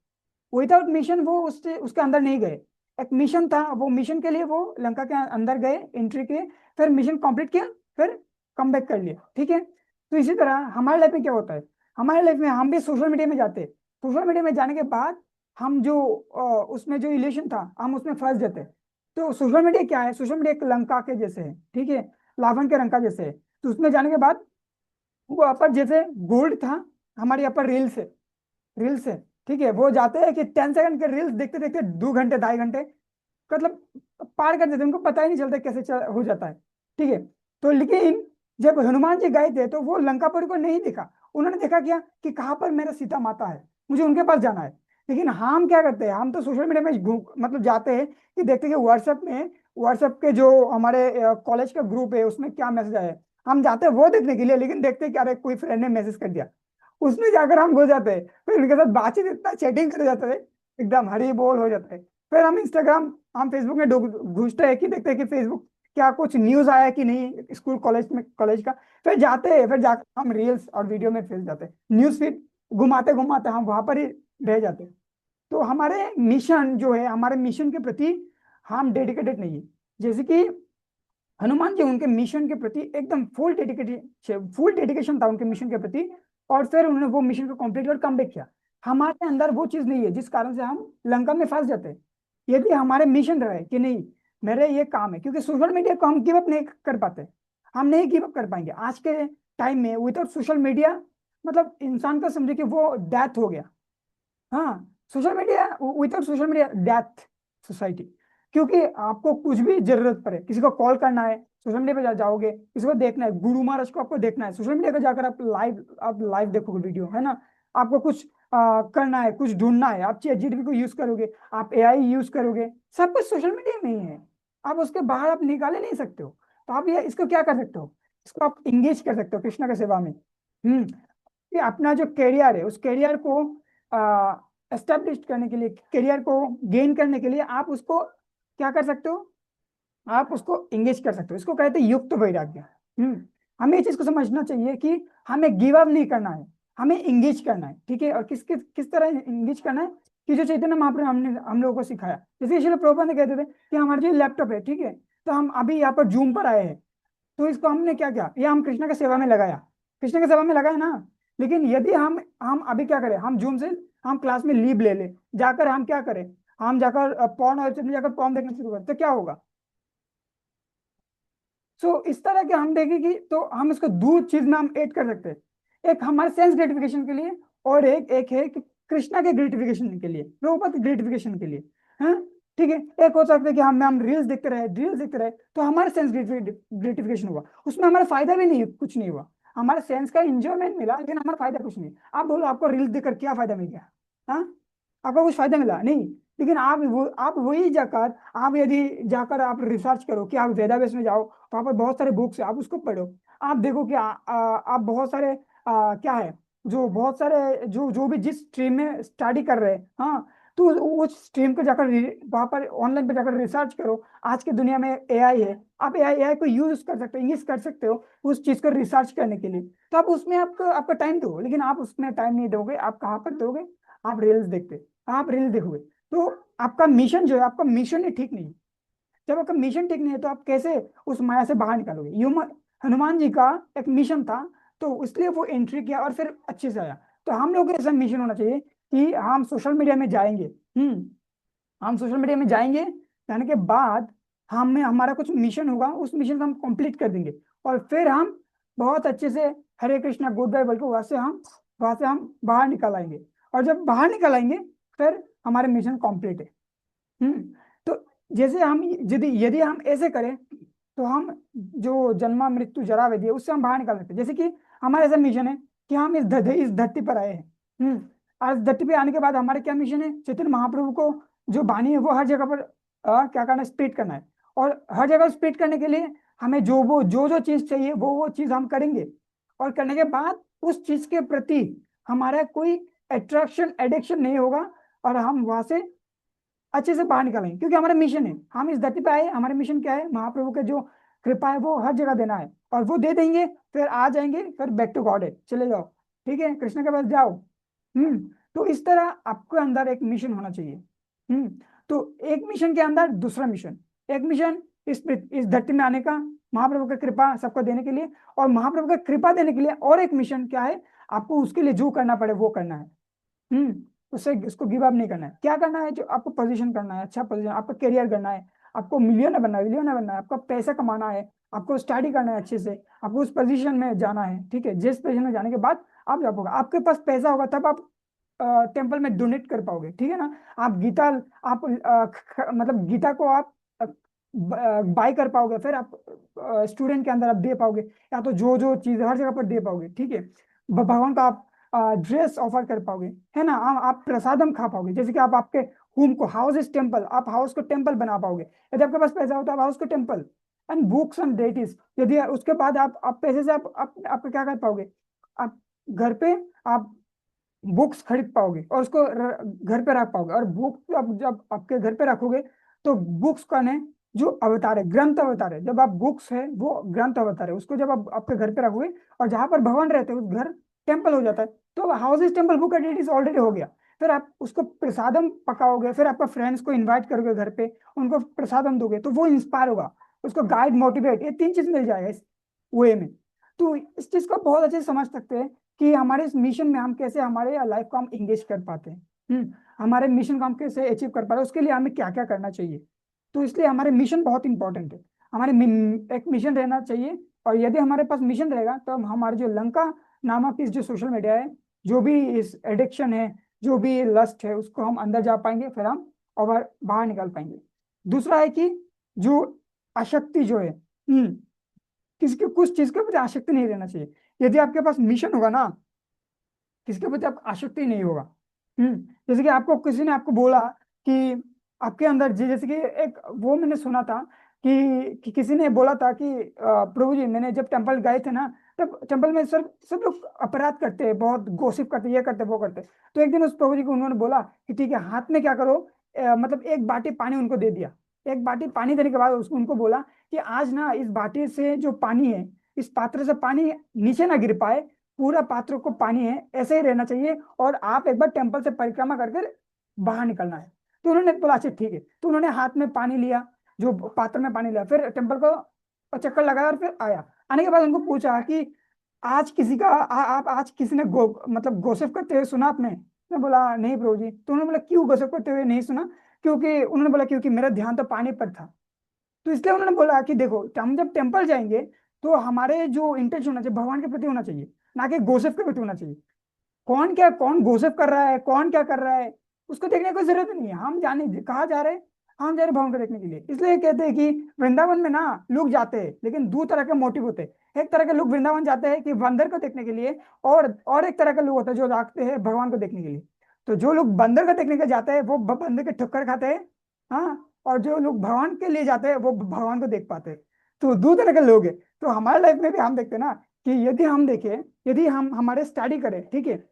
विदाउट मिशन वो उससे उसके अंदर नहीं गए। एक मिशन था, वो मिशन के लिए वो लंका के अंदर गए, एंट्री किए, फिर मिशन कंप्लीट किया, फिर कम बैक कर लिया, ठीक है। तो इसी तरह हमारे लाइफ में क्या होता है, हमारे लाइफ में हम भी सोशल मीडिया में जाते हैं, सोशल मीडिया में जाने के बाद हम जो उसमें जो इलेशन था, हम उसमें फंस जाते हैं। तो सोशल मीडिया क्या है? सोशल मीडिया एक लंका के जैसे है, ठीक है, रावण के लंका जैसे है। तो उसमें जाने के बाद वो यहाँ पर जैसे गोल्ड था, हमारे यहाँ पर रील्स है, रील्स है, ठीक है। वो जाते हैं कि 10 सेकंड के रील्स देखते देखते 2 घंटे 2.5 घंटे मतलब पार कर देते हैं, उनको पता ही नहीं चलता कैसे हो जाता है, ठीक है। तो लेकिन जब हनुमान जी गए थे तो वो लंकापुरी को नहीं देखा, उन्होंने देखा क्या कि कहाँ पर मेरा सीता माता है, मुझे उनके पास जाना है। लेकिन हम क्या करते हैं, हम तो सोशल मीडिया में मतलब जाते हैं कि देखते हैं कि व्हाट्सएप में, व्हाट्सएप के जो हमारे कॉलेज का ग्रुप है उसमें क्या मैसेज आया है, हम जाते हैं वो देखने के लिए, लेकिन देखते हैं कि अरे कोई फ्रेंड ने मैसेज कर दिया, उसमें जाकर हम घुस जाते हैं, फिर उनके साथ बातचीत, इतना चैटिंग कर जाते हैं, एकदम हरी बोल हो जाता है। फिर हम इंस्टाग्राम, हम फेसबुक में घुसते हैं कि देखते हैं कि फेसबुक क्या कुछ न्यूज आया कि नहीं स्कूल कॉलेज में, कॉलेज का। फिर जाते हैं, फिर जाकर हम रील्स और वीडियो में फंस जाते हैं, न्यूज फीड घुमाते घुमाते हम वहां पर ही रह जाते हैं। तो हमारे मिशन जो है, हमारे मिशन के प्रति हम डेडिकेटेड नहीं है। जैसे कि हनुमान जी, उनके मिशन के प्रति एकदम फुल डेडिकेशन था उनके मिशन के प्रति, और फिर उन्होंने वो मिशन को कंप्लीट और कमबैक किया। हमारे अंदर वो चीज नहीं है जिस कारण से हम लंका में फंस जाते हैं। यदि हमारे मिशन रहे कि नहीं, मेरे ये काम है, क्योंकि सोशल मीडिया को हम गिव अप नहीं कर पाते, हम नहीं गिव अप कर पाएंगे आज के टाइम में विदाउट सोशल मीडिया। मतलब इंसान का समझे कि वो डेथ हो गया। हाँ, social media, without social media death society. क्योंकि आपको कुछ भी जरूरत पड़े, किसी को कॉल करना है सोशल मीडिया पे जाओगे, किसी को देखना है गुरु महाराज को आपको देखना है, सोशल मीडिया पे जाकर आप लाइव देखोगे वीडियो, है ना। आपको कुछ करना है, कुछ ढूंढना है, आप चैट जीपीटी को यूज करोगे, आप एआई यूज करोगे, सब कुछ सोशल मीडिया में ही है। आप उसके बाहर आप निकाले नहीं सकते हो। तो आप ये इसको क्या कर सकते हो, इसको आप इंगेज कर सकते हो कृष्णा की सेवा में। कि अपना जो कैरियर है, उस कैरियर को एस्टेब्लिश करने के लिए, करियर को गेन करने के लिए आप उसको क्या कर सकते हो, आप उसको एंगेज कर सकते हो। इसको कहते हैं युक्त वैराग्य। हमें इस चीज को समझना चाहिए कि हमें गिव अप नहीं करना है, हमें एंगेज करना है, ठीक है। और किस तरह एंगेज करना है, कि जो चैतन्य महाप्रभु हमने हम लोगों को सिखाया। जैसे श्रील प्रभुपाद ने कहते थे कि हमारा जो लैपटॉप है, ठीक है, तो हम अभी यहाँ पर जूम पर आए हैं, तो इसको हमने क्या किया, ये हम कृष्ण की सेवा में लगाया, कृष्ण की सेवा में लगाया ना। लेकिन यदि हम अभी क्या करें, हम जूम से हम क्लास में लीव ले ले, जाकर हम क्या करें, हम जाकर पॉर्न वेबसाइट में जाकर पॉर्न देखना शुरू करें, तो क्या होगा? सो इस तरह के हम देखें कि तो हम इसको दो चीज में हम ऐड कर सकते हैं, एक हमारे सेंस ग्रेटिफिकेशन के लिए, और एक एक है कि कृष्णा के ग्रेटिफिकेशन के लिए, प्रभुपाद के ग्रेटिफिकेशन के लिए। हाँ, ठीक है। एक हो सकता है कि हम रील्स देखते रहे, तो हमारे सेंस ग्रेटिफिकेशन हुआ, उसमें हमारा फायदा भी नहीं, कुछ नहीं हुआ, हमारे सेंस का इंजॉयमेंट मिला, लेकिन हमारा फायदा कुछ नहीं। आप बोलो आपको रील्स देखकर क्या फायदा मिल गया? हाँ, आपको कुछ फायदा मिला नहीं। लेकिन आप वही जाकर, आप यदि जाकर आप रिसर्च करो, कि आप वेदावेस में जाओ, वहां पर बहुत सारे बुक्स है, आप उसको पढ़ो, आप देखो कि आप बहुत सारे क्या है, जो बहुत सारे जो जो भी जिस स्ट्रीम में स्टडी कर रहे हैं, हाँ, तो उस स्ट्रीम को जाकर वहां पर ऑनलाइन पे जाकर रिसर्च करो। आज की दुनिया में एआई है, आप एआई को यूज कर सकते हो, यूज कर सकते हो उस चीज को रिसर्च करने के लिए। तो आप उसमें आपको आपका टाइम दो, लेकिन आप उसमें टाइम नहीं दोगे, आप कहाँ पर दोगे? आप रील्स देखते, आप रील्स देखोगे, तो आपका मिशन जो है, आपका मिशन ही ठीक नहीं है। जब आपका मिशन ठीक नहीं है, तो आप कैसे उस माया से बाहर निकालोगे? हनुमान जी का एक मिशन था, तो इसलिए वो एंट्री किया और फिर अच्छे से आया। तो हम लोग को ऐसा मिशन होना चाहिए कि हम सोशल मीडिया में जाएंगे। हम सोशल मीडिया में जाएंगे, जाने के बाद हमें हमारा कुछ मिशन होगा, उस मिशन को हम कंप्लीट कर देंगे, और फिर हम बहुत अच्छे से हरे कृष्णा गुड बाय बोल के वहां से हम बाहर निकल आएंगे। और जब बाहर निकल आएंगे, फिर हमारे मिशन कंप्लीट है। हम्म तो जैसे हम यदि यदि हम ऐसे करें, तो हम जो जन्म मृत्यु जरा व्याधि है उससे हम बाहर निकल सकते हैं। जैसे कि हमारा ऐसा मिशन है कि हम इस धरती पर आए हैं। और इस धरती पे आने के बाद हमारा क्या मिशन है, चैतन्य महाप्रभु को जो वाणी है वो हर जगह पर क्या करना है, स्प्रेड करना है। और हर जगह स्प्रेड करने के लिए हमें जो जो चीज चाहिए वो चीज हम करेंगे। और करने के बाद उस चीज के प्रति हमारा कोई अट्रैक्शन एडिक्शन नहीं होगा, और हम वहां से अच्छे से बाहर निकालेंगे, क्योंकि हमारा मिशन है, हम इस धरती पे आए, हमारा मिशन क्या है, महाप्रभु के जो कृपा है वो हर जगह देना है, और वो दे देंगे, फिर आ जाएंगे, फिर बैक टू गॉड है, चले जाओ, ठीक है, कृष्ण के पास जाओ। हम्म तो इस तरह आपके अंदर एक मिशन होना चाहिए। हम्म तो एक मिशन के अंदर दूसरा मिशन, एक मिशन इस धरती में आने का, महाप्रभु की कृपा सबको देने के लिए, और महाप्रभु की कृपा देने के लिए और एक मिशन क्या है, आपको उसके लिए जो करना पड़े वो करना है। हम्म उससे इसको गिव अप नहीं करना है। क्या करना है, जो आपको पोजीशन करना है, अच्छा पोजीशन, आपका करियर करना है, आपको मिलियनर बनना है, बिलियनर बनना है, आपको पैसा कमाना है, आपको स्टडी करना है अच्छे से, आपको उस पोजीशन में जाना है, ठीक है। जिस पोजीशन में जाने के बाद आप जा पाओगे, आपके पास पैसा होगा तब आप टेम्पल में डोनेट कर पाओगे, ठीक है ना। आप गीता, आप मतलब गीता को आप बाय कर पाओगे, फिर आप स्टूडेंट के अंदर आप दे पाओगे, या तो जो जो चीज हर जगह पर दे पाओगे, ठीक है। भगवान का आप ड्रेस ऑफर कर पाओगे, है ना। आप प्रसादम खा पाओगे, जैसे कि आप आपके होम को, हाउस इज टेम्पल, आप हाउस को टेम्पल बना पाओगे यदि आपके पास पैसा होता है, आप हाउस को टेम्पल। एंड बुक्स एंड डेटिस, यदि उसके बाद आप पैसे से आप क्या कर पाओगे, आप घर पे आप बुक्स खरीद पाओगे और उसको घर पे रख पाओगे। और बुक अब जब आपके घर पे रखोगे, तो बुक्स का ने जो अवतार है, ग्रंथ अवतार है, जब आप बुक्स है वो ग्रंथ अवतार है, उसको जब आप आपके घर पे रखोगे, और जहां पर भगवान रहते हैं उस घर टेम्पल हो जाता है। तो house is temple, book edit is already हो गया। फिर आप उसको प्रसादम पकाओगे, फिर आपका फ्रेंड्स को इन्वाइट करोगे घर पे, उनको प्रसादम दोगे, तो वो इंस्पायर होगा, उसको गाइड मोटिवेट, ये तीन चीज मिल जाएगा इस वे में। तो इस चीज को बहुत अच्छे से समझ सकते हैं कि हमारे इस मिशन में हम कैसे हमारे लाइफ को हम इंगेज कर पाते हैं। हमारे मिशन को हम कैसे अचीव कर पाते हैं, उसके लिए हमें क्या क्या करना चाहिए। तो इसलिए हमारे मिशन बहुत इंपॉर्टेंट है, हमारे एक मिशन रहना चाहिए। और यदि हमारे पास मिशन रहेगा, तो हम हमारे जो लंका नामक इस जो सोशल मीडिया है, जो भी इस एडिक्शन है, जो भी लस्ट है, उसको हम अंदर जा पाएंगे, फिर हम और बाहर निकाल पाएंगे। दूसरा है कि जो आसक्ति जो है, किसी के कुछ चीज के प्रति आसक्ति नहीं रहना चाहिए। यदि आपके पास मिशन होगा ना, किसी के प्रति आपको आसक्ति नहीं होगा। जैसे कि आपको किसी ने आपको बोला कि आपके अंदर जैसे कि एक वो मैंने सुना था कि किसी ने बोला था कि प्रभु जी, मैंने जब टेम्पल गए थे ना, तब टेम्पल में सब सब लोग अपराध करते हैं, बहुत गोसिप करते, ये करते वो करते। तो एक दिन उस प्रभु जी को उन्होंने बोला कि ठीक है, हाथ में क्या करो, मतलब एक बाटी पानी उनको दे दिया। एक बाटी पानी देने के बाद उसको उनको बोला कि आज ना इस बाटी से जो पानी है, इस पात्र से पानी नीचे ना गिर पाए, पूरा पात्र को पानी है ऐसे ही रहना चाहिए, और आप एक बार टेम्पल से परिक्रमा करके बाहर निकलना है। तो उन्होंने बोला अच्छा ठीक है। तो उन्होंने हाथ में पानी लिया, जो पात्र में पानी लिया, फिर टेम्पल को चक्कर लगाया, और फिर आया। आने के बाद उनको पूछा कि आज किसी का आप आज किसी ने मतलब गोसिप करते हुए सुना आपने? मैं बोला नहीं प्रभु जी। तो उन्होंने बोला क्यों गोसिप करते हुए नहीं सुना? क्योंकि उन्होंने बोला क्योंकि मेरा ध्यान तो पानी पर था। तो इसलिए उन्होंने बोला कि देखो, हम जब टेम्पल जाएंगे, तो हमारे जो इंटेंशन होना चाहिए भगवान के प्रति होना चाहिए, ना कि गोसिप के प्रति होना चाहिए। कौन गोसिप कर रहा है, कौन क्या कर रहा है, उसको देखने की कोई जरूरत नहीं है। हम जाने कहाँ जा रहे हैं, हम जा रहे हैं भगवान को देखने के लिए। इसलिए कहते हैं कि वृंदावन में ना लोग जाते हैं, लेकिन दो तरह के मोटिव होते हैं। एक तरह के लोग वृंदावन जाते हैं कि बंदर को देखने के लिए, और एक तरह के लोग होते हैं जो जाते हैं भगवान को देखने के लिए। तो जो लोग बंदर को देखने के जाते हैं वो बंदर के ठक्कर खाते हैं, हाँ। और जो लोग भगवान के लिए जाते हैं वो भगवान को देख पाते हैं। तो दो तरह के लोग हैं। तो हमारे लाइफ में भी हम देखते हैं ना कि यदि हम देखें, यदि हम हमारे स्टडी करें, ठीक है,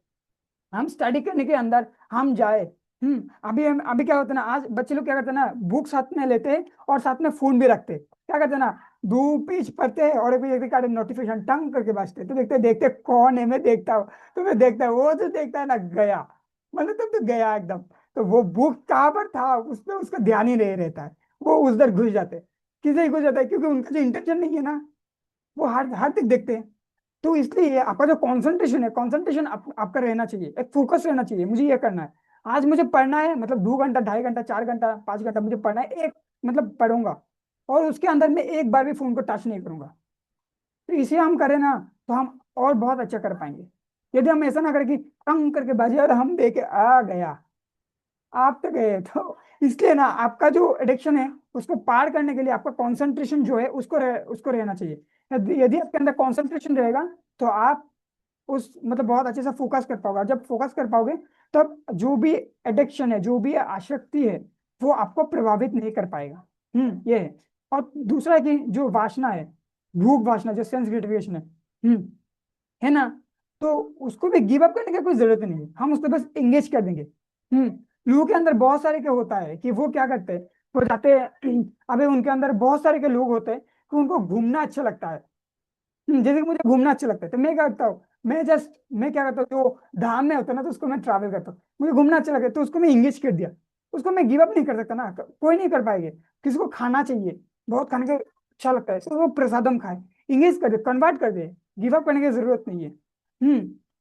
हम स्टडी करने के अंदर हम जाए। अभी क्या होता है ना, आज बच्चे लोग क्या करते हैं ना, बुक साथ में लेते हैं और साथ में फोन भी रखते हैं। क्या करते हैं ना, दो पेज पढ़ते हैं और एक नोटिफिकेशन टंग करके बजते हैं। तो देखते देखते कौन है, मैं देखता हूँ, तो मैं देखता हूँ, वो जो देखता है ना गया, मतलब तब तो गया एकदम। तो वो बुक कहाँ पर था उस पर उसका ध्यान ही नहीं रहता है, वो उस घुस जाते हैं। किसे घुस जाता है, क्योंकि उनका जो इंटेंशन नहीं है ना, वो हर तक देखते हैं। तो इसलिए आपका जो कंसंट्रेशन है, कंसंट्रेशन आपका रहना चाहिए, एक फोकस रहना चाहिए, मुझे ये करना है, आज मुझे पढ़ना है, मतलब 2 घंटा, 2.5 घंटा, 4 घंटा, 5 घंटा मुझे पढ़ना है, एक मतलब पढ़ूंगा, और उसके अंदर में एक बार भी फोन को टच नहीं करूंगा। तो इसे हम करें ना, तो हम और बहुत अच्छा कर पाएंगे। यदि हम ऐसा ना करें कि टंग करके बाजी और हम देखे आ गया, आप तो गए, तो इसलिए ना आपका जो एडिक्शन है उसको पार करने के लिए आपका कंसंट्रेशन जो है उसको रहना चाहिए। यदि आपके अंदर कंसंट्रेशन रहेगा, तो आप उस मतलब बहुत अच्छे से फोकस कर पाओगे। जब फोकस कर पाओगे, तब जो भी एडिक्शन है, जो भी आसक्ति है, वो आपको प्रभावित नहीं कर पाएगा। ये है। और दूसरा है कि जो वासना है, भूख वासना, जो सेंस ग्रेटिफिकेशन है ना, तो उसको भी गिव अप करने की कोई जरूरत नहीं है, हम उसको बस एंगेज कर देंगे। लोगों के अंदर बहुत सारे क्या होता है कि वो क्या करते हैं, वो जाते हैं अबे उनके अंदर बहुत सारे के लोग होते हैं कि उनको घूमना अच्छा लगता है। जैसे कि मुझे घूमना अच्छा लगता है, तो मैं क्या करता हूँ, मैं क्या करता हूँ, जो धाम में होता है ना, तो उसको मैं ट्रैवल करता हूँ, मुझे घूमना अच्छा लगता है, तो उसको मैं इंगेज कर दिया। उसको मैं गिव अप नहीं कर सकता ना, कोई नहीं कर पाएंगे। किसी को खाना चाहिए, बहुत खाने का अच्छा लगता है, तो वो प्रसादम खाए, इंगेज कर दे, कन्वर्ट कर दे, गिव अप करने की जरूरत नहीं है।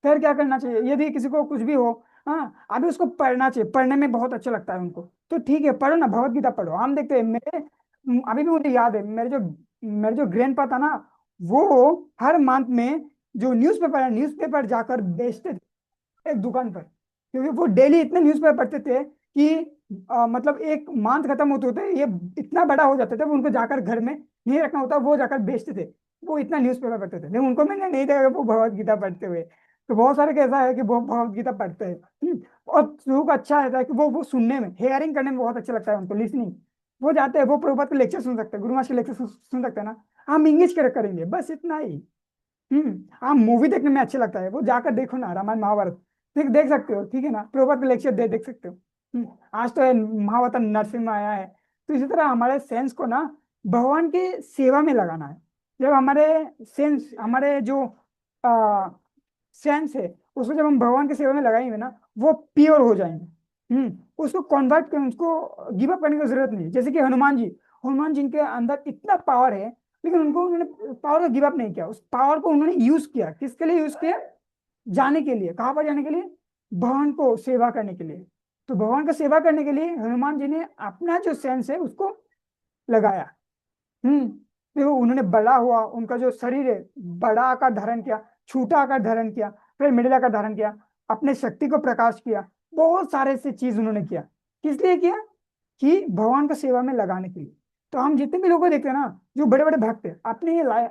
फिर क्या करना चाहिए, यदि किसी को कुछ भी हो, हाँ, अभी उसको पढ़ना चाहिए, पढ़ने में बहुत अच्छा लगता है उनको, तो ठीक है, पढ़ो ना, भगवत गीता पढ़ो। हम देखते हैं, मेरे अभी भी मुझे याद है, मेरे जो ग्रैंड पा था ना, वो हर मंथ में जो न्यूज़पेपर है, न्यूज़पेपर जाकर बेचते थे एक दुकान पर, क्योंकि वो डेली इतने न्यूज़पेपर पढ़ते थे कि मतलब एक मंथ खत्म होते होते ये इतना बड़ा हो जाता था, वो उनको जाकर घर में नहीं रखना होता, वो जाकर बेचते थे। वो इतना न्यूज़पेपर पढ़ते थे, लेकिन उनको मैंने नहीं देखा वो भगवत गीता पढ़ते हुए। तो बहुत सारे कैसा है कि वो भगवत गीता पढ़ते हैं। और सुख अच्छा रहता है कि वो सुनने में, हेयरिंग करने में बहुत अच्छा लगता है उनको, लिसनिंग। वो जाते हैं, वो प्रभुपाद के लेक्चर सुन सकते हैं, गुरु महाराज के लेक्चर सुन सकते हैं ना, हम इंग्लिश करेंगे, बस इतना ही। हाँ, मूवी देखने में अच्छा लगता है, वो जाकर देखो ना, रामायण महाभारत देख देख सकते हो, ठीक है ना, प्रभुपाद के लेक्चर देख सकते हो। आज तो है महावतन नरसिम्हा आया है। तो इसी तरह हमारे सेंस को ना भगवान की सेवा में लगाना है। जब हमारे जो सेंस है, उसको जब हम भगवान की सेवा में लगाएंगे ना, वो प्योर हो जाएंगे। उसको कन्वर्ट कर, उसको गिव अप करने की जरूरत नहीं है। जैसे कि हनुमान जी के अंदर इतना पावर है, लेकिन उन्होंने पावर को गिव अप नहीं किया, उस पावर को उन्होंने यूज किया, किसके लिए यूज किया, जाने के लिए, कहाँ पर जाने के लिए, भगवान को सेवा करने के लिए। तो भगवान का सेवा करने के लिए हनुमान जी ने अपना जो सेंस है उसको लगाया। देखो, उन्होंने बड़ा हुआ, उनका जो शरीर है बड़ा आकार धारण किया, छोटा आकार धारण किया, फिर मिडिल आकार धारण किया, अपने शक्ति को प्रकाश किया, बहुत सारे से चीज उन्होंने किया। किस लिए किया, कि भगवान को सेवा में लगाने के लिए। तो हम जितने भी लोगों को देखते हैं ना, जो बड़े बड़े भक्त हैं,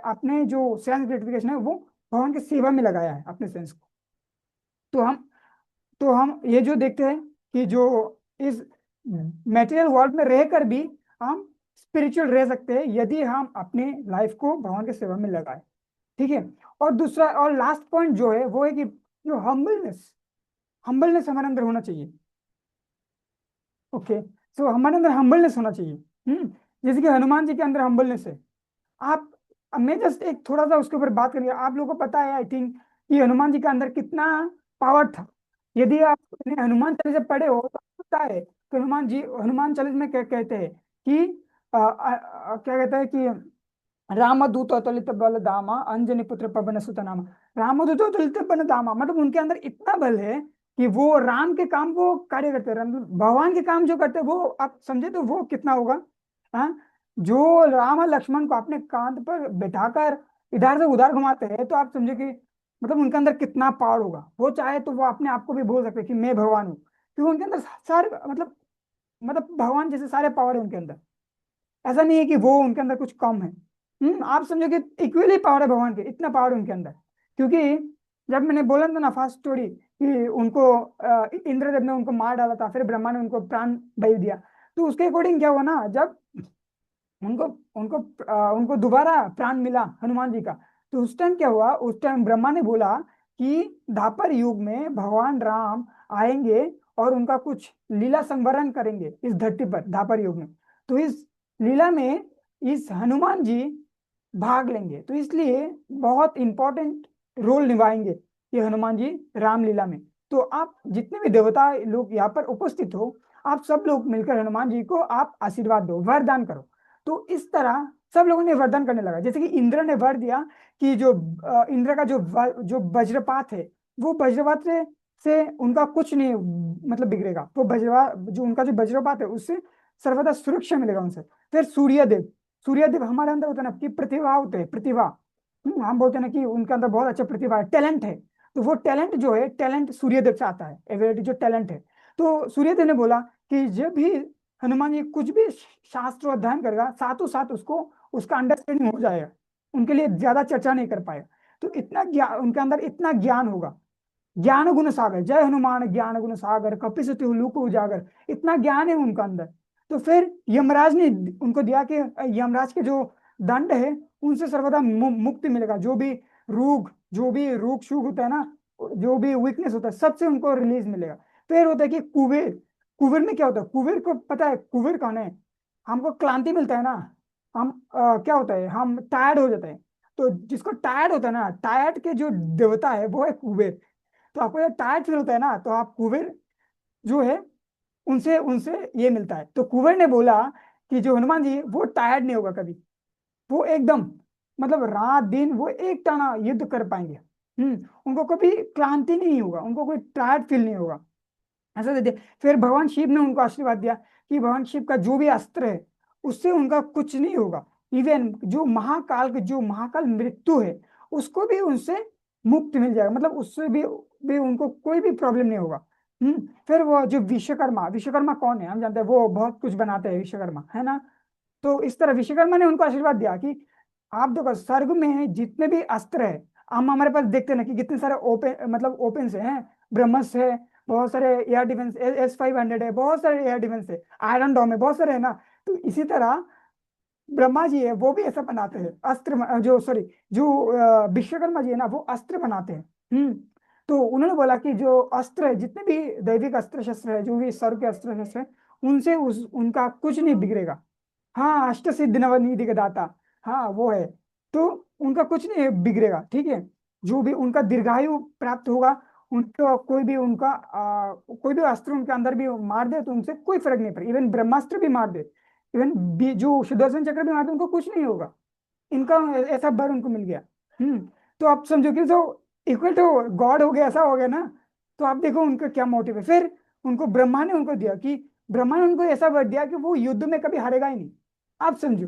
अपने जो सेंस ग्रेटिफिकेशन है वो भगवान की सेवा में लगाया है अपने सेंस को। तो हम ये जो देखते हैं कि जो इस मेटेरियल वर्ल्ड में रहकर भी हम स्पिरिचुअल रह सकते हैं, यदि हम अपने लाइफ को भगवान की सेवा में लगाए। ठीक है। और दूसरा और लास्ट पॉइंट जो है वो है कि जो हम्बलनेस हम्बलनेस हमारे अंदर होना चाहिए। ओके। सो हमारे अंदर हम्बलनेस होना चाहिए। जैसे कि हनुमान जी के अंदर हम्बलनेस है। आप अब मैं जस्ट एक थोड़ा सा उसके ऊपर बात करेंगे। आप लोगों को पता है आई थिंक कि हनुमान जी के अंदर कितना पावर था। यदि आप हनुमान चालीसा पढ़े हो तो आपको पता है कि हनुमान चालीसा में क्या कहते हैं कि क्या कहते हैं कि रामदूत अतुलित बल धामा अंजनी पुत्र पवन सुत नामा। रामदूत अतुलित बल धामा मतलब उनके अंदर इतना बल है कि वो राम के काम को कार्य करते हैं, भगवान के काम जो करते हैं वो आप समझे तो वो कितना होगा। हाँ, जो राम और लक्ष्मण को अपने कांध पर बैठाकर इधर से उधर घुमाते हैं, तो आप समझे कि मतलब उनके अंदर कितना पावर होगा। वो चाहे तो वो अपने आप को भी बोल सकते हैं कि मैं भगवान हूँ, क्योंकि उनके अंदर सारे मतलब भगवान जैसे सारे पावर है उनके अंदर। ऐसा नहीं है कि वो उनके अंदर कुछ कम है। आप समझो कि इक्वली पावर है भगवान के, इतना पावर है उनके अंदर। क्योंकि जब मैंने बोला था ना फर्स्ट स्टोरी कि उनको इंद्रदेव ने उनको मार डाला था, फिर ब्रह्मा ने उनको प्राण दे दिया, तो उसके अकॉर्डिंग क्या हुआ ना, जब उनको उनको उनको दोबारा प्राण मिला हनुमान जी का, तो उस टाइम क्या हुआ, उस टाइम ब्रह्मा ने बोला कि द्वापर युग में भगवान राम आएंगे और उनका कुछ लीला संवरण करेंगे इस धरती पर द्वापर युग में। तो इस लीला में इस हनुमान जी भाग लेंगे, तो इसलिए बहुत इंपॉर्टेंट रोल निभाएंगे ये हनुमान जी रामलीला में। तो आप जितने भी देवता लोग यहाँ पर उपस्थित हो, आप सब लोग मिलकर हनुमान जी को आप आशीर्वाद दो, वरदान करो। तो इस तरह सब लोगों ने वरदान करने लगा। जैसे कि इंद्र ने वर दिया कि जो इंद्र का जो वज्रपात है, वो वज्रपात से उनका कुछ नहीं मतलब बिगड़ेगा। वो वज्रपात, जो उनका जो वज्रपात है उससे सर्वदा सुरक्षा मिलेगा उनसे। फिर सूर्यदेव, सूर्यदेव हमारे अंदर होता है ना कि प्रतिभा होते हैं, प्रतिभा। हम बोलते हैं ना कि उनके अंदर बहुत अच्छा प्रतिभा है, टैलेंट है। तो वो टैलेंट जो है, टैलेंट सूर्यदेव से आता है, एबिलिटी जो टैलेंट है। तो सूर्यदेव ने बोला कि जब भी हनुमान जी कुछ भी शास्त्र अध्ययन करेगा, साथों साथ उसको उसका अंडरस्टैंडिंग हो जाएगा, उनके लिए ज्यादा चर्चा नहीं कर पाएगा। तो इतना ज्ञान उनके अंदर, इतना ज्ञान होगा। ज्ञान गुण सागर, जय हनुमान ज्ञान गुण सागर, कपि लूक उजागर, इतना ज्ञान है उनका अंदर। तो फिर यमराज ने उनको दिया कि यमराज के जो दंड है उनसे सर्वदा मुक्ति मिलेगा। जो भी रोग शोक होता है ना, जो भी वीकनेस होता है, सबसे उनको रिलीज मिलेगा। फिर होता है कि कुबेर, कुबेर में क्या होता है, कुबेर को पता है कुबेर कौन है? हमको क्लांति मिलता है ना, हम क्या होता है, हम टायर्ड हो जाते हैं। तो जिसको टायर्ड होता है ना, टायर्ड के जो देवता है वो है कुबेर। तो आपको जब टायर्ड फील होता है ना, तो आप कुबेर जो है उनसे उनसे ये मिलता है। तो कुबेर ने बोला कि जो हनुमान जी वो टायर्ड नहीं होगा कभी, वो एकदम मतलब रात दिन वो एक टाना युद्ध कर पाएंगे। उनको कभी क्लांति नहीं होगा, उनको कोई टायर्ड फील नहीं होगा, ऐसा दे दिया। फिर भगवान शिव ने उनको आशीर्वाद दिया कि भगवान शिव का जो भी अस्त्र है उससे उनका कुछ नहीं होगा। इवन जो महाकाल मृत्यु है उसको भी उनसे मुक्त मिल जाएगा, मतलब उससे भी उनको कोई भी प्रॉब्लम नहीं होगा। फिर वो जो विश्वकर्मा, विश्वकर्मा कौन है हम जानते हैं, वो बहुत कुछ बनाते हैं विश्वकर्मा, है ना। तो इस तरह विश्वकर्मा ने उनको आशीर्वाद दिया कि आप देखो स्वर्ग में जितने भी अस्त्र है, हम हमारे पास देखते हैं ना कि कितने सारे ओपन मतलब ओपन से हैं, ब्रह्मस है, बहुत सारे एयर डिफेंस S-500 है, बहुत सारे एयर डिफेंस है, आयरन डोम है, बहुत सारे है ना। तो इसी तरह ब्रह्मा जी है वो भी ऐसा बनाते हैं अस्त्र, जो सॉरी जो विश्वकर्मा जी है ना वो अस्त्र बनाते हैं। तो उन्होंने बोला कि जो अस्त्र है, जितने भी दैविक अस्त्र शस्त्र है, जो भी स्वर्ग के अस्त्र शस्त्र है, उनसे उनका कुछ नहीं बिगड़ेगा। हाँ, अष्ट सिद्धि नवनिधि के दाता, हाँ वो है। तो उनका कुछ नहीं बिगड़ेगा, ठीक है। जो भी उनका दीर्घायु प्राप्त होगा, उनका कोई भी अस्त्र उनके अंदर भी मार दे तो उनसे कोई फर्क नहीं पड़ेगा। इवन ब्रह्मास्त्र भी मार दे, इवन जो सुदर्शन चक्र भी मार दे, उनको कुछ नहीं होगा। इनका ऐसा बर उनको मिल गया। हम्म तो आप समझो कि जो इक्वल टू गॉड हो गया, ऐसा हो गया ना। तो आप देखो उनका क्या मोटिव है। फिर उनको ब्रह्मा ने उनको दिया कि ब्रह्मा ने उनको ऐसा वर दिया कि वो युद्ध में कभी हारेगा ही नहीं। आप समझो,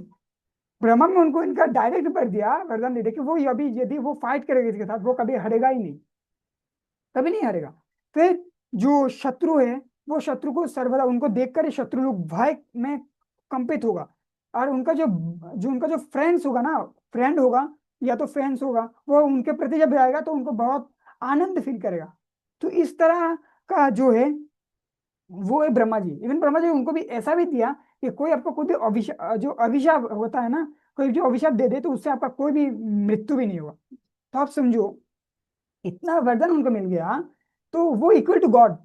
ब्रह्मा ने उनको इनका डायरेक्ट वर दिया, वरदान दे दिया कि वो अभी यदि वो फाइट करेगा इसके साथ, वो कभी हारेगा ही नहीं, कभी नहीं हारेगा। फिर जो शत्रु है, वो शत्रु को सर्वदा उनको देखकर ही शत्रु लोग भय में कंपित होगा। और उनका जो जो उनका जो फ्रेंड्स होगा ना, फ्रेंड होगा या तो फ्रेंड्स होगा, वो उनके प्रति जब जाएगा तो उनको बहुत आनंद फील करेगा। तो इस तरह का जो है वो है ब्रह्मा जी। इवन ब्रह्मा जी उनको भी ऐसा भी दिया कि कोई आपको कोई भी जो अभिशाप होता है ना, कोई जो अभिशाप दे दे तो उससे आपका कोई भी मृत्यु भी नहीं होगा। तो आप समझो इतना वरदान उनको मिल गया, तो वो इक्वल टू गॉड।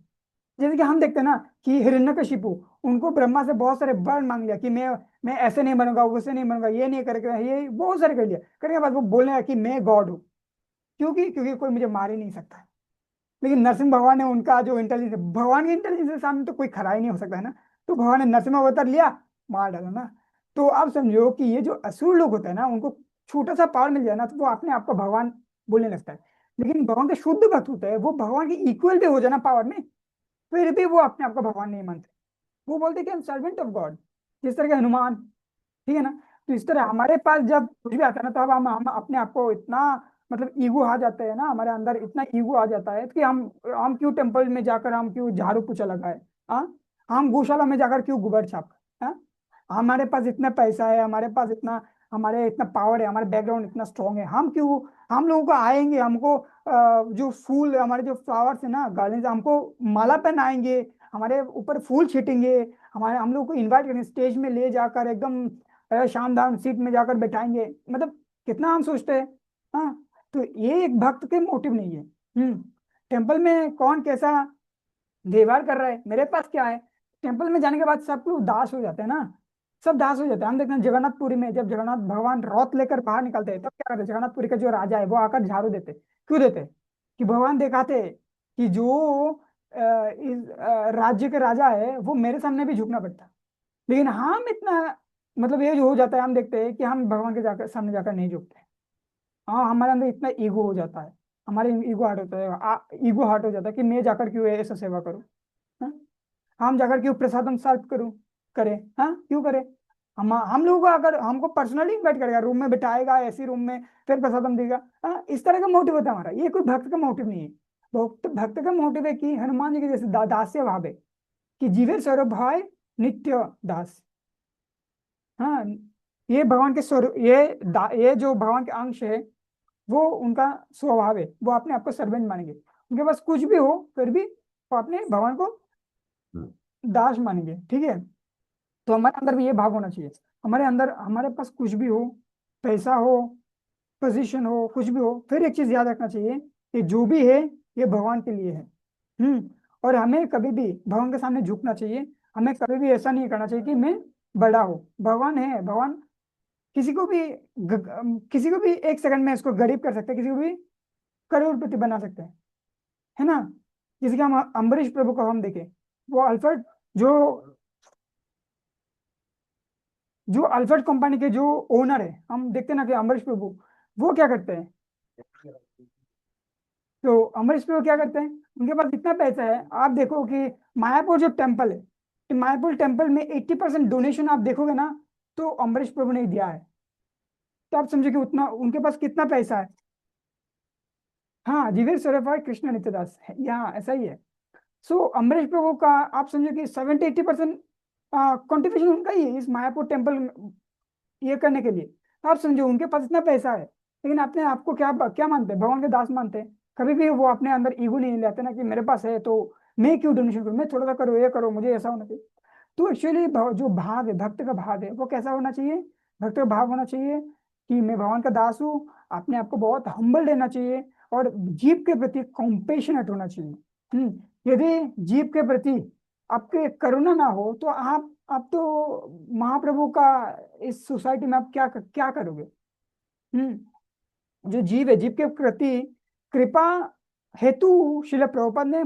जैसे कि हम देखते हैं ना कि हिरण्यकशिपु, उनको ब्रह्मा से बहुत सारे वर मांग लिया कि मैं ऐसे नहीं बनूंगा, वैसे नहीं बनूंगा, ये नहीं करके, ये बहुत सारे कर लिया। करने के बाद वो बोलने लगा कि मैं गॉड हूँ। क्योंकि कोई मुझे मार ही नहीं सकता है। लेकिन नरसिंह भगवान ने उनका जो इंटेलिजेंस, भगवान के इंटेलिजेंस के सामने तो कोई खड़ा ही नहीं हो सकता है ना। तो भगवान ने नरसिंह अवतार लिया, मार डाला ना। तो आप समझो कि ये जो असुर लोग होते हैं ना, उनको छोटा सा पावर मिल जाए ना तो वो अपने आप को भगवान बोलने लगता है। लेकिन भगवान के शुद्ध भक्त होते हैं, वो भगवान के इक्वल भी हो जाए ना पावर में, फिर भी वो अपने आप को भगवान नहीं मानते। वो बोलते कि हम सर्वेंट ऑफ गॉड, जिस तरह के हनुमान, ठीक है ना। तो इस तरह हमारे पास जब कुछ भी आता है ना, तो अब हम अपने आप को इतना मतलब ईगो आ जाता है ना, हमारे अंदर इतना ईगो आ जाता है कि हम क्यों टेम्पल में जाकर हम क्यों झाड़ू पोछा लगाए, हाँ। हम गौशाला में जाकर क्यों गोबर छाप, हाँ। हमारे पास इतना पैसा है, हमारे इतना पावर है, हमारे बैकग्राउंड इतना स्ट्रांग है, हम लोगों को आएंगे, हमको जो फूल, हमारे जो फ्लावर्स है ना, गार्डन, हमको माला पहनाएंगे, हमारे ऊपर फूल छीटेंगे, हम लोग को इनवाइट करेंगे, स्टेज में ले जाकर एकदम शानदार सीट में जाकर बैठाएंगे। मतलब कितना हम सोचते हैं, हाँ। तो ये एक भक्त के मोटिव नहीं है। टेम्पल में कौन कैसा व्यवहार कर रहा है, मेरे पास क्या है। टेम्पल में जाने के बाद सब लोग दास हो जाते हैं ना, सब दास हो जाते हैं। हम देखते हैं जगन्नाथपुरी में, जब जगन्नाथ भगवान रथ लेकर बाहर निकलते हैं तब क्या करते हैं, जगन्नाथपुरी का जो राजा है वो आकर झाड़ू देते। क्यों देते? कि भगवान दिखाते कि जो इस राज्य के राजा है वो मेरे सामने भी झुकना पड़ता। लेकिन हम इतना मतलब ये जो हो जाता है, हम देखते हैं कि हम भगवान के जाकर सामने जाकर नहीं झुकते। हाँ, हमारे अंदर इतना ईगो हो जाता है, हमारे ईगो हार्ट होता है, ईगो हार्ट हो जाता है कि मैं जाकर क्यों ऐसा सेवा करूँ। हाँ? हम जाकर क्यों प्रसादम सर्व करूँ, करें, हाँ क्यों करें। हम लोगों को अगर हमको पर्सनली इन्वाइट करेगा, रूम में बिठाएगा, ऐसी रूम में, फिर प्रसादम देगा, हाँ इस तरह का मोटिव होता है हमारा। ये कोई भक्त का मोटिव नहीं है। भक्त का मोटिव है कि हनुमान जी के जैसे दास्य भाव है, कि जीवे स्वरूप भाव नित्य दास। हाँ, ये भगवान के स्वरूप, ये जो भगवान के अंश है, वो उनका स्वभाव है, वो अपने आप को सर्वेंट मानेंगे, उनके पास कुछ भी हो फिर भी वो अपने भगवान को दास मानेंगे, ठीक है। तो हमारे अंदर भी ये भाव होना चाहिए। हमारे अंदर, हमारे पास कुछ भी हो, पैसा हो, पोजीशन हो, कुछ भी हो, फिर एक चीज याद रखना चाहिए कि जो भी है ये भगवान के लिए है। और हमें कभी भी भगवान के सामने झुकना चाहिए। हमें कभी भी ऐसा नहीं करना चाहिए कि मैं बड़ा हूँ, भगवान है, भगवान किसी को भी किसी को भी एक सेकंड में इसको गरीब कर सकते हैं, किसी को भी करोड़पति बना सकते हैं, है ना। जैसे कि हम अम्बरीश प्रभु को हम देखें, वो अल्फ्रेड, जो जो अल्फ्रेड कंपनी के जो ओनर है, हम देखते हैं ना कि अम्बरीश प्रभु वो क्या करते हैं। तो अम्बरीश प्रभु क्या करते हैं, उनके पास इतना पैसा है, आप देखो कि मायापुर जो टेम्पल है, मायापुर टेम्पल में 80% डोनेशन आप देखोगे ना, तो अम्बरीश प्रभु ने ही दिया है। तो आप समझो कि उतना उनके पास कितना पैसा है। हाँ, जीवेश सरेफा कृष्ण नित्यदास है, यहाँ ऐसा ही है। सो अम्बरीश प्रभु का आप समझो कि 70-80% कॉन्ट्रीब्यूशन उनका ही है इस मायापुर टेम्पल ये करने के लिए। आप समझो उनके पास इतना पैसा है, लेकिन अपने आप को क्या क्या मानते हैं, भगवान के दास मानते हैं। कभी भी वो अपने अंदर ईगो नहीं लेते ना कि मेरे पास है तो मैं क्यों डोनेशन करूँ, मैं थोड़ा सा करो, ये करो, मुझे ऐसा होना चाहिए। तो एक्चुअली जो भाव है, भक्त का भाव है, वो कैसा होना चाहिए। भक्त का भाव होना चाहिए कि मैं भगवान का दास हूँ, अपने आप को बहुत हम्बल रहना चाहिए, और जीव के प्रति कॉम्पेशनेट होना चाहिए। यदि जीव के प्रति आपके करुणा ना हो तो आप तो महाप्रभु का इस सोसाइटी में आप क्या क्या करोगे। जो जीव है, जीव के प्रति कृपा हेतु शिल प्रभुपाद ने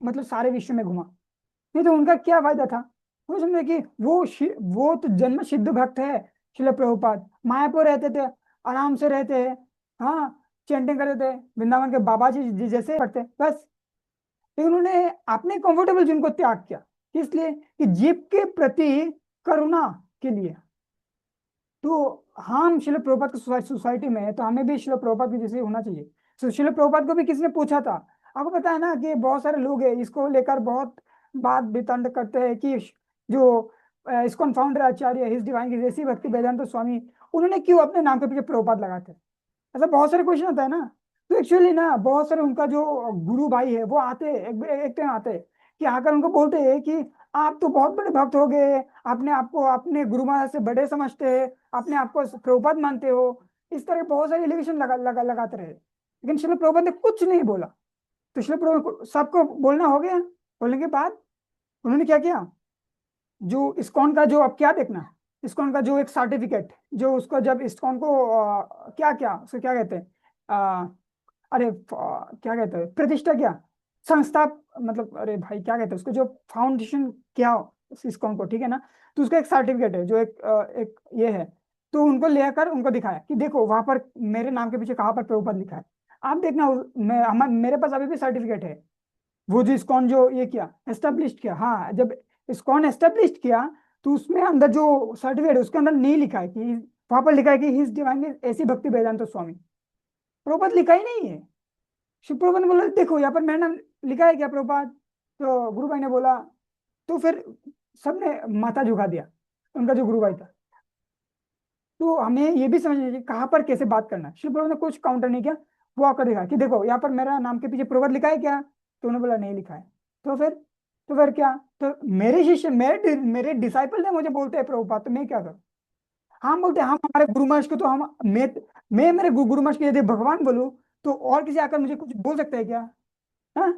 मतलब सारे विश्व में घुमा। नहीं तो उनका क्या फायदा था। वो समझे कि वो तो जन्म सिद्ध भक्त है। शिल प्रभुपाद मायापुर रहते थे, आराम से रहते हैं, हाँ चैंटिंग करते थे, वृंदावन के बाबा जी जैसे करते बस। लेकिन उन्होंने अपने कंफर्टेबल जोन को त्याग किया, इसलिए कि जीव के प्रति करुणा के लिए। तो हम शिल प्रभुपाद की सोसाइटी में है, तो हमें भी शिल प्रभुपाद की जैसे होना चाहिए। तो शिल प्रभुपाद को भी किसी ने पूछा था, आपको पता है ना कि बहुत सारे लोग हैं इसको लेकर बहुत बात वितंड करते हैं कि जो इस्कॉन फाउंडर आचार्य हिज डिवाइन की जैसी भक्ति वेदांत स्वामी, उन्होंने क्यों अपने नाम के पीछे प्रभुपाद लगाते हैं। ऐसा बहुत सारे क्वेश्चन आता है ना। तो एक्चुअली ना बहुत सारे उनका जो गुरु भाई है वो आते हैं, एक टाइम आते हैं कि आकर उनको बोलते हैं कि आप तो बहुत बड़े भक्त हो गए, अपने आप को अपने गुरु महाराज से बड़े समझते हैं, अपने आप को प्रभुपाद मानते हो। इस तरह के बहुत सारे एलिगेशन लगाते रहे, लेकिन श्रील प्रभुपाद ने कुछ नहीं बोला। तो श्रील प्रभु सबको बोलना हो गया, बोलने के बाद उन्होंने क्या किया, जो इस्कॉन का जो अब क्या देखना, इस्कॉन का जो एक सर्टिफिकेट, जो उसको जब इस्कॉन को क्या क्या उसको क्या कहते हैं, अरे क्या कहते हैं, प्रतिष्ठा क्या, संस्था, मतलब अरे भाई क्या कहते हैं उसको, जो फाउंडेशन क्या इस्कॉन को, ठीक है ना। तो उसका एक सर्टिफिकेट है जो एक ये है। तो उनको लेकर उनको दिखाया कि देखो वहां पर मेरे नाम के पीछे कहाँ पर प्रभुपद लिखा है। आप देखना मेरे पास अभी भी सर्टिफिकेट है। वो जो इस्कॉन जो ये किया, एस्टेब्लिश किया, हाँ जब इस्कॉन एस्टेब्लिश किया, तो उसमें अंदर जो सर्टिफिकेट है उसके अंदर नहीं लिखा है कि, वहां पर लिखा है कि हिज डिवाइन ऐसी भक्ति वेदांत स्वामी। प्रभुपाद लिखा ही नहीं है। शिव प्रभु ने बोला देखो यहाँ पर मेरा नाम लिखा है क्या प्रभुपाद। तो गुरु भाई ने बोला, तो फिर सबने माथा झुका दिया, उनका जो गुरु भाई था। तो हमें ये भी समझना चाहिए कहाँ पर कैसे बात करना है। शिव प्रभु ने कुछ काउंटर नहीं किया, वो आकर देखा कि देखो यहाँ पर मेरा नाम के पीछे प्रभुपाद लिखा है क्या। तो उन्होंने बोला नहीं लिखा है। तो फिर क्या, तो मेरे शिष्य मेरे डिसाइपल ने मुझे बोलते हैं प्रभुपाद, तो मैं क्या करूँ। हम बोलते हैं हम हमारे गुरु महाराज को तो हम मैं मेरे गुरु महाराज के यदि भगवान बोलूं, तो और किसी आकर मुझे कुछ बोल सकता है क्या। हाँ,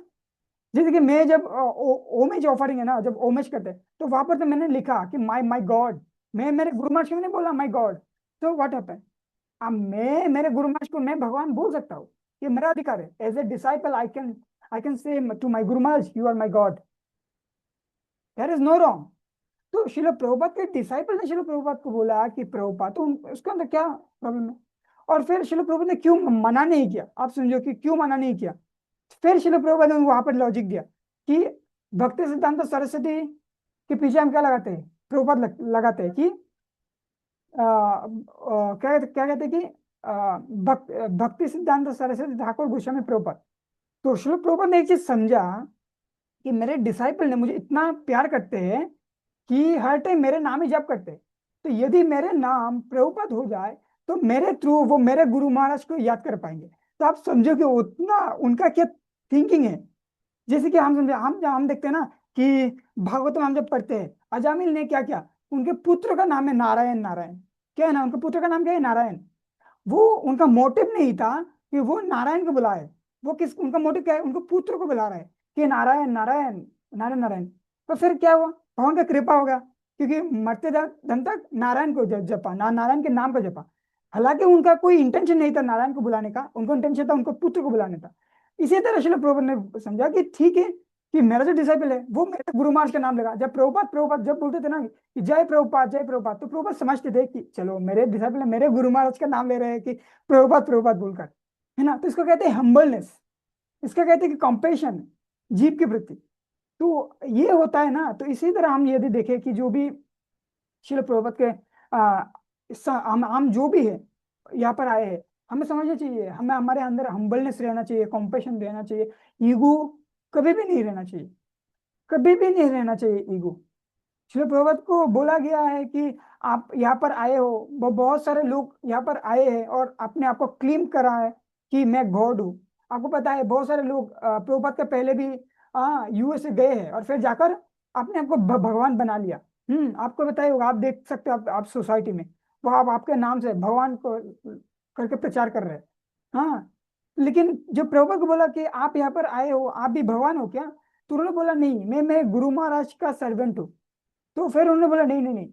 जैसे कि मैं जब ओमेज ऑफरिंग है ना, जब ओमेज करते हैं तो वहां पर तो मैंने लिखा कि माय माय गॉड, मैं मेरे गुरु महाराज को मैंने बोला माय गॉड। तो व्हाट हैपन, अब मैं मेरे गुरु महाराज को मैं भगवान बोल सकता हूँ, ये मेरा अधिकार है। As a disciple I can say to my guru Maharaj you are my God, there is no wrong. तो शिला प्रभुपाद के डिसाइपल ने शिला प्रभुपाद को बोला कि प्रभुपाद, तो उसके अंदर क्या प्रॉब्लम है? और फिर शिला प्रभुपाद ने क्यों मना नहीं किया, आप समझो कि क्यों मना नहीं किया। फिर शिला प्रभुपाद ने वहां पर लॉजिक दिया कि भक्ति सिद्धांत सरस्वती के पीछे हम क्या लगाते हैं, प्रभुपाद लगाते हैं कि क्या क्या कहते हैं कि भक्ति सिद्धांत सरस्वती ठाकुर गोस्वामी प्रभुपाद। तो शिला प्रभुपाद ने एक चीज समझा कि मेरे डिसाइपल ने मुझे इतना प्यार करते हैं कि हर टाइम मेरे नाम ही जप करते हैं। तो यदि मेरे नाम प्रभुपद हो जाए तो मेरे थ्रू वो मेरे गुरु महाराज को याद कर पाएंगे। तो आप समझो कि उतना उनका क्या थिंकिंग है। जैसे कि हम समझे, हम देखते हैं ना कि भागवत में हम जब पढ़ते हैं, अजामिल ने क्या किया, उनके पुत्र का नाम है नारायण। नारायण क्या है ना, उनके पुत्र का नाम क्या है, नारायण। वो उनका मोटिव नहीं था कि वो नारायण को बुलाए, वो किस, उनका मोटिव क्या है, उनको पुत्र को बुला रहा है कि नारायण नारायण नारायण नारायण। तो फिर क्या हुआ, भगवान का कृपा हो गया, क्योंकि मरते दम तक नारायण को जपा नारायण के नाम को जपा। हालांकि उनका कोई इंटेंशन नहीं था नारायण को बुलाने का, उनको इंटेंशन था उनको पुत्र को बुलाने का। इसी तरह श्रील प्रभुपाद ने समझा कि ठीक है कि मेरा जो डिसाइपल है वो मेरे गुरु महाराज का नाम लेगा। जब प्रभुपाद प्रभुपाद जब बोलते थे ना कि जय प्रभुपाद जय प्रभुपाद, तो प्रभुपाद समझते थे कि चलो मेरे डिसाइपल मेरे गुरु महाराज का नाम ले रहे हैं कि प्रभुपाद प्रभुपाद बोलकर, है ना। तो इसको कहते हैं हम्बलनेस, इसका कहते हैं कि कंपेशन जीव के प्रति। तो ये होता है ना। तो इसी तरह हम यदि देखें कि जो भी शिल प्रभुपाद के हम जो भी है यहाँ पर आए हैं, हमें समझना चाहिए, हमें हमारे अंदर हम्बलनेस रहना चाहिए, कॉम्पेशन रहना चाहिए। ईगो कभी भी नहीं रहना चाहिए, कभी भी नहीं रहना चाहिए ईगो। श्री प्रभुपाद को बोला गया है कि आप यहाँ पर आए हो, बहुत सारे लोग यहाँ पर आए हैं और अपने आप को क्लेम करा है कि मैं गॉड हूँ। आपको पता है बहुत सारे लोग प्रभुपाद के पहले भी यूएस गए हैं और फिर जाकर अपने आप को भगवान बना लिया। आपको बताइए होगा, आप देख सकते हो, आप सोसाइटी में वो आप आपके नाम से भगवान को करके प्रचार कर रहे हैं। हाँ, लेकिन जब प्रभुपाद को बोला कि आप यहाँ पर आए हो, आप भी भगवान हो क्या, तो उन्होंने बोला नहीं, मैं गुरु महाराज का सर्वेंट हूँ। तो फिर उन्होंने बोला नहीं नहीं नहीं,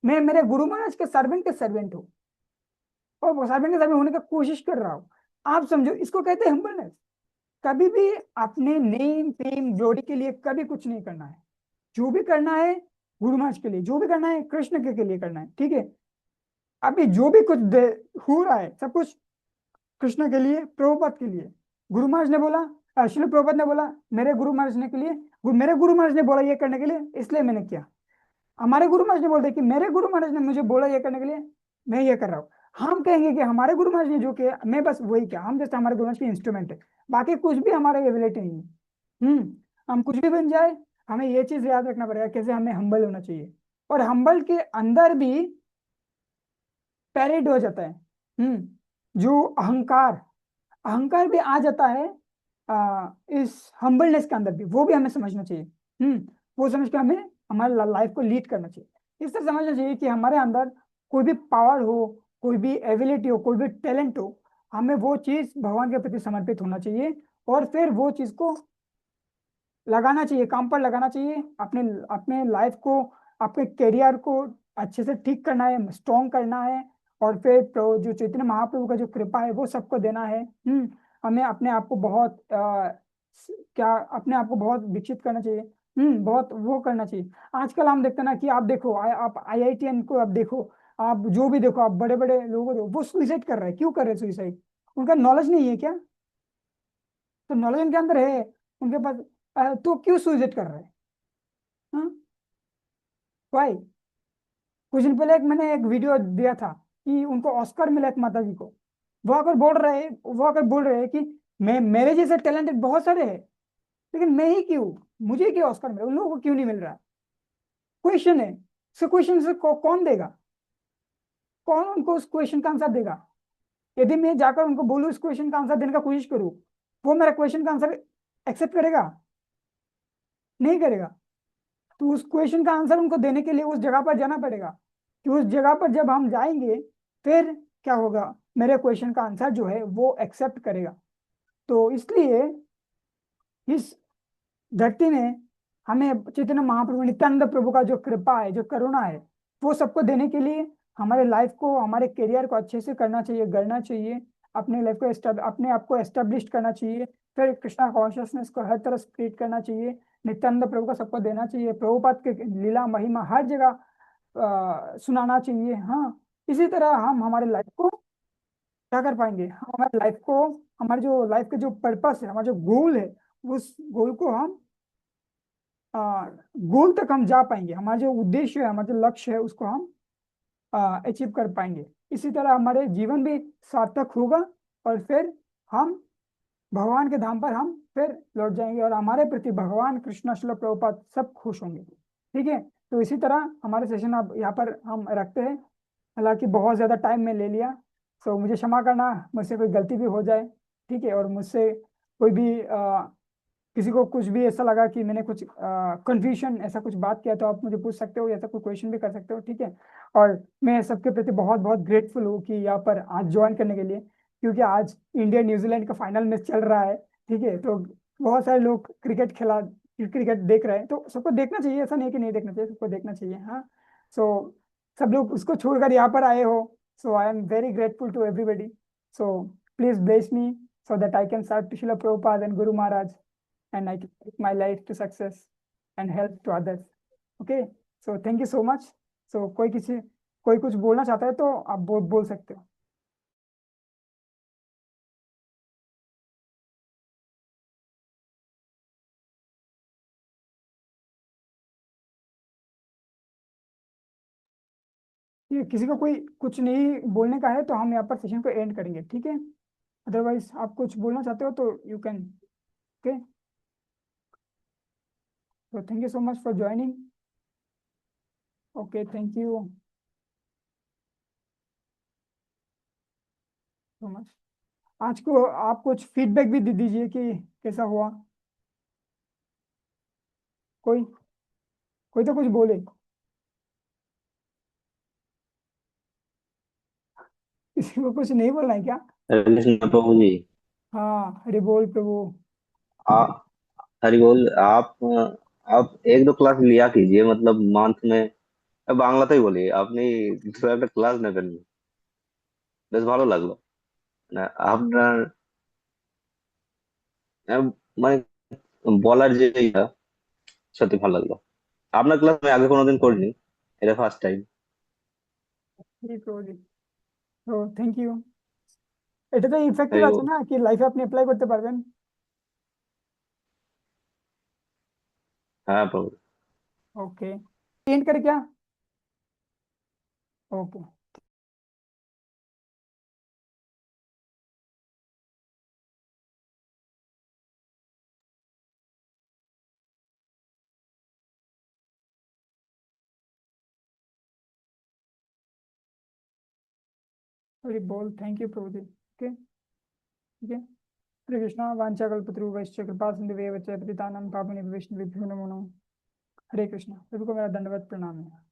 मैं मेरे गुरु महाराज के सर्वेंट हूँ और वो सर्वेंट के सर्वेंट होने की कोशिश कर रहा हूँ। आप समझो, इसको कहते हैं हम्बलनेस। कभी भी अपने नेम फेम ग्लोरी के लिए कभी कुछ नहीं करना है। जो भी करना है गुरु महाराज के लिए, जो भी करना है कृष्ण के लिए करना है, ठीक है। अभी जो भी कुछ हो रहा है सब कुछ कृष्ण के लिए, प्रभुपाद के लिए। गुरु महाराज ने बोला, श्रील प्रभुपाद ने बोला मेरे गुरु महाराज ने के लिए, मेरे गुरु महाराज ने बोला ये करने के लिए, इसलिए मैंने किया। हमारे गुरु महाराज ने बोलते कि मेरे गुरु महाराज ने मुझे बोला ये करने के लिए, मैं ये कर रहा हूँ। हम कहेंगे कि हमारे गुरु महाराज ने जो किया मैं बस वही किया, हम जैसे हमारे गुरु महाराज के इंस्ट्रूमेंट है, बाकी कुछ भी हमारा एबिलिटी नहीं है। हम कुछ भी बन जाए, हमें ये चीज याद रखना पड़ेगा कैसे हमें हम्बल होना चाहिए। और हम्बल के अंदर भी पैरेड हो जाता है। जो अहंकार, अहंकार भी आ जाता है इस हम्बलनेस के अंदर भी, वो भी हमें समझना चाहिए। वो समझ के हमें हमारे लाइफ को लीड करना चाहिए। इस तरह समझना चाहिए कि हमारे अंदर कोई भी पावर हो, कोई भी एबिलिटी हो, कोई भी टैलेंट हो, हमें वो चीज भगवान के प्रति समर्पित होना चाहिए और फिर वो चीज को लगाना चाहिए, काम पर लगाना चाहिए। अपने अपने लाइफ को, अपने करियर को अच्छे से ठीक करना है, स्ट्रॉन्ग करना है। और फिर जो चैतन्य महाप्रभु का जो कृपा है वो सबको देना है। हमें अपने आप को बहुत क्या अपने आप को बहुत विकसित करना चाहिए। बहुत वो करना चाहिए। आजकल हम देखते हैं ना कि आप देखो, आप आईआईटीएन को आप देखो, आप जो भी देखो, आप बड़े बड़े लोगों को देखो, वो सुइसाइड कर रहे हैं। क्यों कर रहे हैं सुइसाइड? उनका नॉलेज नहीं है क्या? तो नॉलेज उनके अंदर है, उनके पास तो क्यों सुइसाइड कर रहे हैं? हाँ, वाई? कुछ दिन पहले मैंने एक वीडियो दिया था कि उनको ऑस्कर मिला एक माता जी को। वो आकर बोल रहे हैं कि मैं, मेरे जैसे टैलेंटेड बहुत सारे हैं, लेकिन मैं ही क्यों, मुझे क्यों ऑस्कर मिला, उन लोगों को क्यों नहीं मिल रहा? क्वेश्चन है। सो क्वेश्चन से कौन देगा? कौन उनको उस क्वेश्चन का आंसर देगा? यदि मैं जाकर उनको बोलूँ इस क्वेश्चन का आंसर देने का कोशिश करूँ, वो मेरा क्वेश्चन का आंसर एक्सेप्ट करेगा? नहीं करेगा। तो उस क्वेश्चन का आंसर उनको देने के लिए उस जगह पर जाना पड़ेगा, कि उस जगह पर जब हम जाएंगे फिर क्या होगा, मेरे क्वेश्चन का आंसर जो है वो एक्सेप्ट करेगा। तो इसलिए इस धरती में हमें चैतन्य महाप्रभु नित्यानंद प्रभु का जो कृपा है, जो करुणा है, वो सबको देने के लिए हमारे लाइफ को, हमारे करियर को अच्छे से करना चाहिए, गढ़ना चाहिए। अपने लाइफ को अपने आप को एस्टेब्लिश करना चाहिए। फिर कृष्णा कॉन्शियसनेस को हर तरह स्प्रेड करना चाहिए। नित्यानंद प्रभु का सबको देना चाहिए, प्रभुपाद के लीला महिमा हर जगह सुनाना चाहिए। हाँ, इसी तरह हम हमारे लाइफ को क्या कर पाएंगे, हम हमारे लाइफ को, हमारे जो लाइफ का जो पर्पस है, हमारा जो गोल है, उस गोल को हम गोल तक हम जा पाएंगे, हमारा जो उद्देश्य है, हमारा जो लक्ष्य है, उसको हम अचीव कर पाएंगे। इसी तरह हमारे जीवन भी सार्थक होगा, और फिर हम भगवान के धाम पर हम फिर लौट जाएंगे, और हमारे प्रति भगवान कृष्ण श्रील प्रभुपाद सब खुश होंगे। ठीक है, तो इसी तरह हमारे सेशन अब यहाँ पर हम रखते हैं। हालांकि बहुत ज़्यादा टाइम में ले लिया, तो मुझे क्षमा करना, मुझसे कोई गलती भी हो जाए। ठीक है, और मुझसे कोई भी किसी को कुछ भी ऐसा लगा कि मैंने कुछ कंफ्यूजन ऐसा कुछ बात किया, तो आप मुझे पूछ सकते हो, या ऐसा कोई क्वेश्चन भी कर सकते हो। ठीक है, और मैं सबके प्रति बहुत बहुत ग्रेटफुल हूँ कि यहाँ पर आज ज्वाइन करने के लिए, क्योंकि आज इंडिया न्यूजीलैंड का फाइनल मैच चल रहा है। ठीक है, तो बहुत सारे लोग क्रिकेट देख रहे हैं, तो सबको देखना चाहिए, ऐसा नहीं कि नहीं देखना चाहिए, सबको देखना चाहिए। हाँ, सो सब लोग उसको छोड़कर यहाँ पर आए हो, so I am very grateful to everybody. So please bless me so that I can serve to Srila Prabhupada and Guru Maharaj, and I can take my life to success and help to others. Okay, so thank you so much. So कोई कुछ बोलना चाहता है तो आप बोल सकते हो। ये किसी को कोई कुछ नहीं बोलने का है तो हम यहाँ पर सेशन को एंड करेंगे। ठीक है, अदरवाइज आप कुछ बोलना चाहते हो तो यू कैन। ओके, तो thank you so much for joining. Okay, thank you so much. आज को आप कुछ फीडबैक भी दे दीजिए कि कैसा हुआ। कोई कोई तो कुछ बोले। किसी को कुछ नहीं बोलना है क्या? हरे कृष्ण प्रभु जी। हाँ, हरि बोल प्रभु। आ हरि बोल। आप एक दो क्लास लिया कीजिए, मतलब मंथ में। বাংলাতেই বলি, আপনি দু একটা ক্লাস নেবেন, বেশ ভালো লাগলো। না আপনার আহ, মানে বলার যে ইটা, সত্যি ভালো লাগলো। আপনার ক্লাস আমি আগে কোনোদিন করিনি, এটা ফার্স্ট টাইম। হরি প্রভু জি। তো থ্যাংক ইউ। এটা তো ইফেক্টিভ হরি আছে বল। না, কি লাইফে আপনি অ্যাপ্লাই করতে পারবেন। হ্যাঁ প্রভু। ओके, एंड करे क्या? ओके। हरि बोल, थैंक यू प्रभु जी। ओके, ठीक है। हरे कृष्णा, वांछाकल्पतरुभ्यश्च कृपा सिन्धुभ्येव च पतितानां पावनेभ्यो वैष्णवेभ्यो नमो नमः। हरे कृष्णा, सभी को मेरा दंडवत प्रणाम है।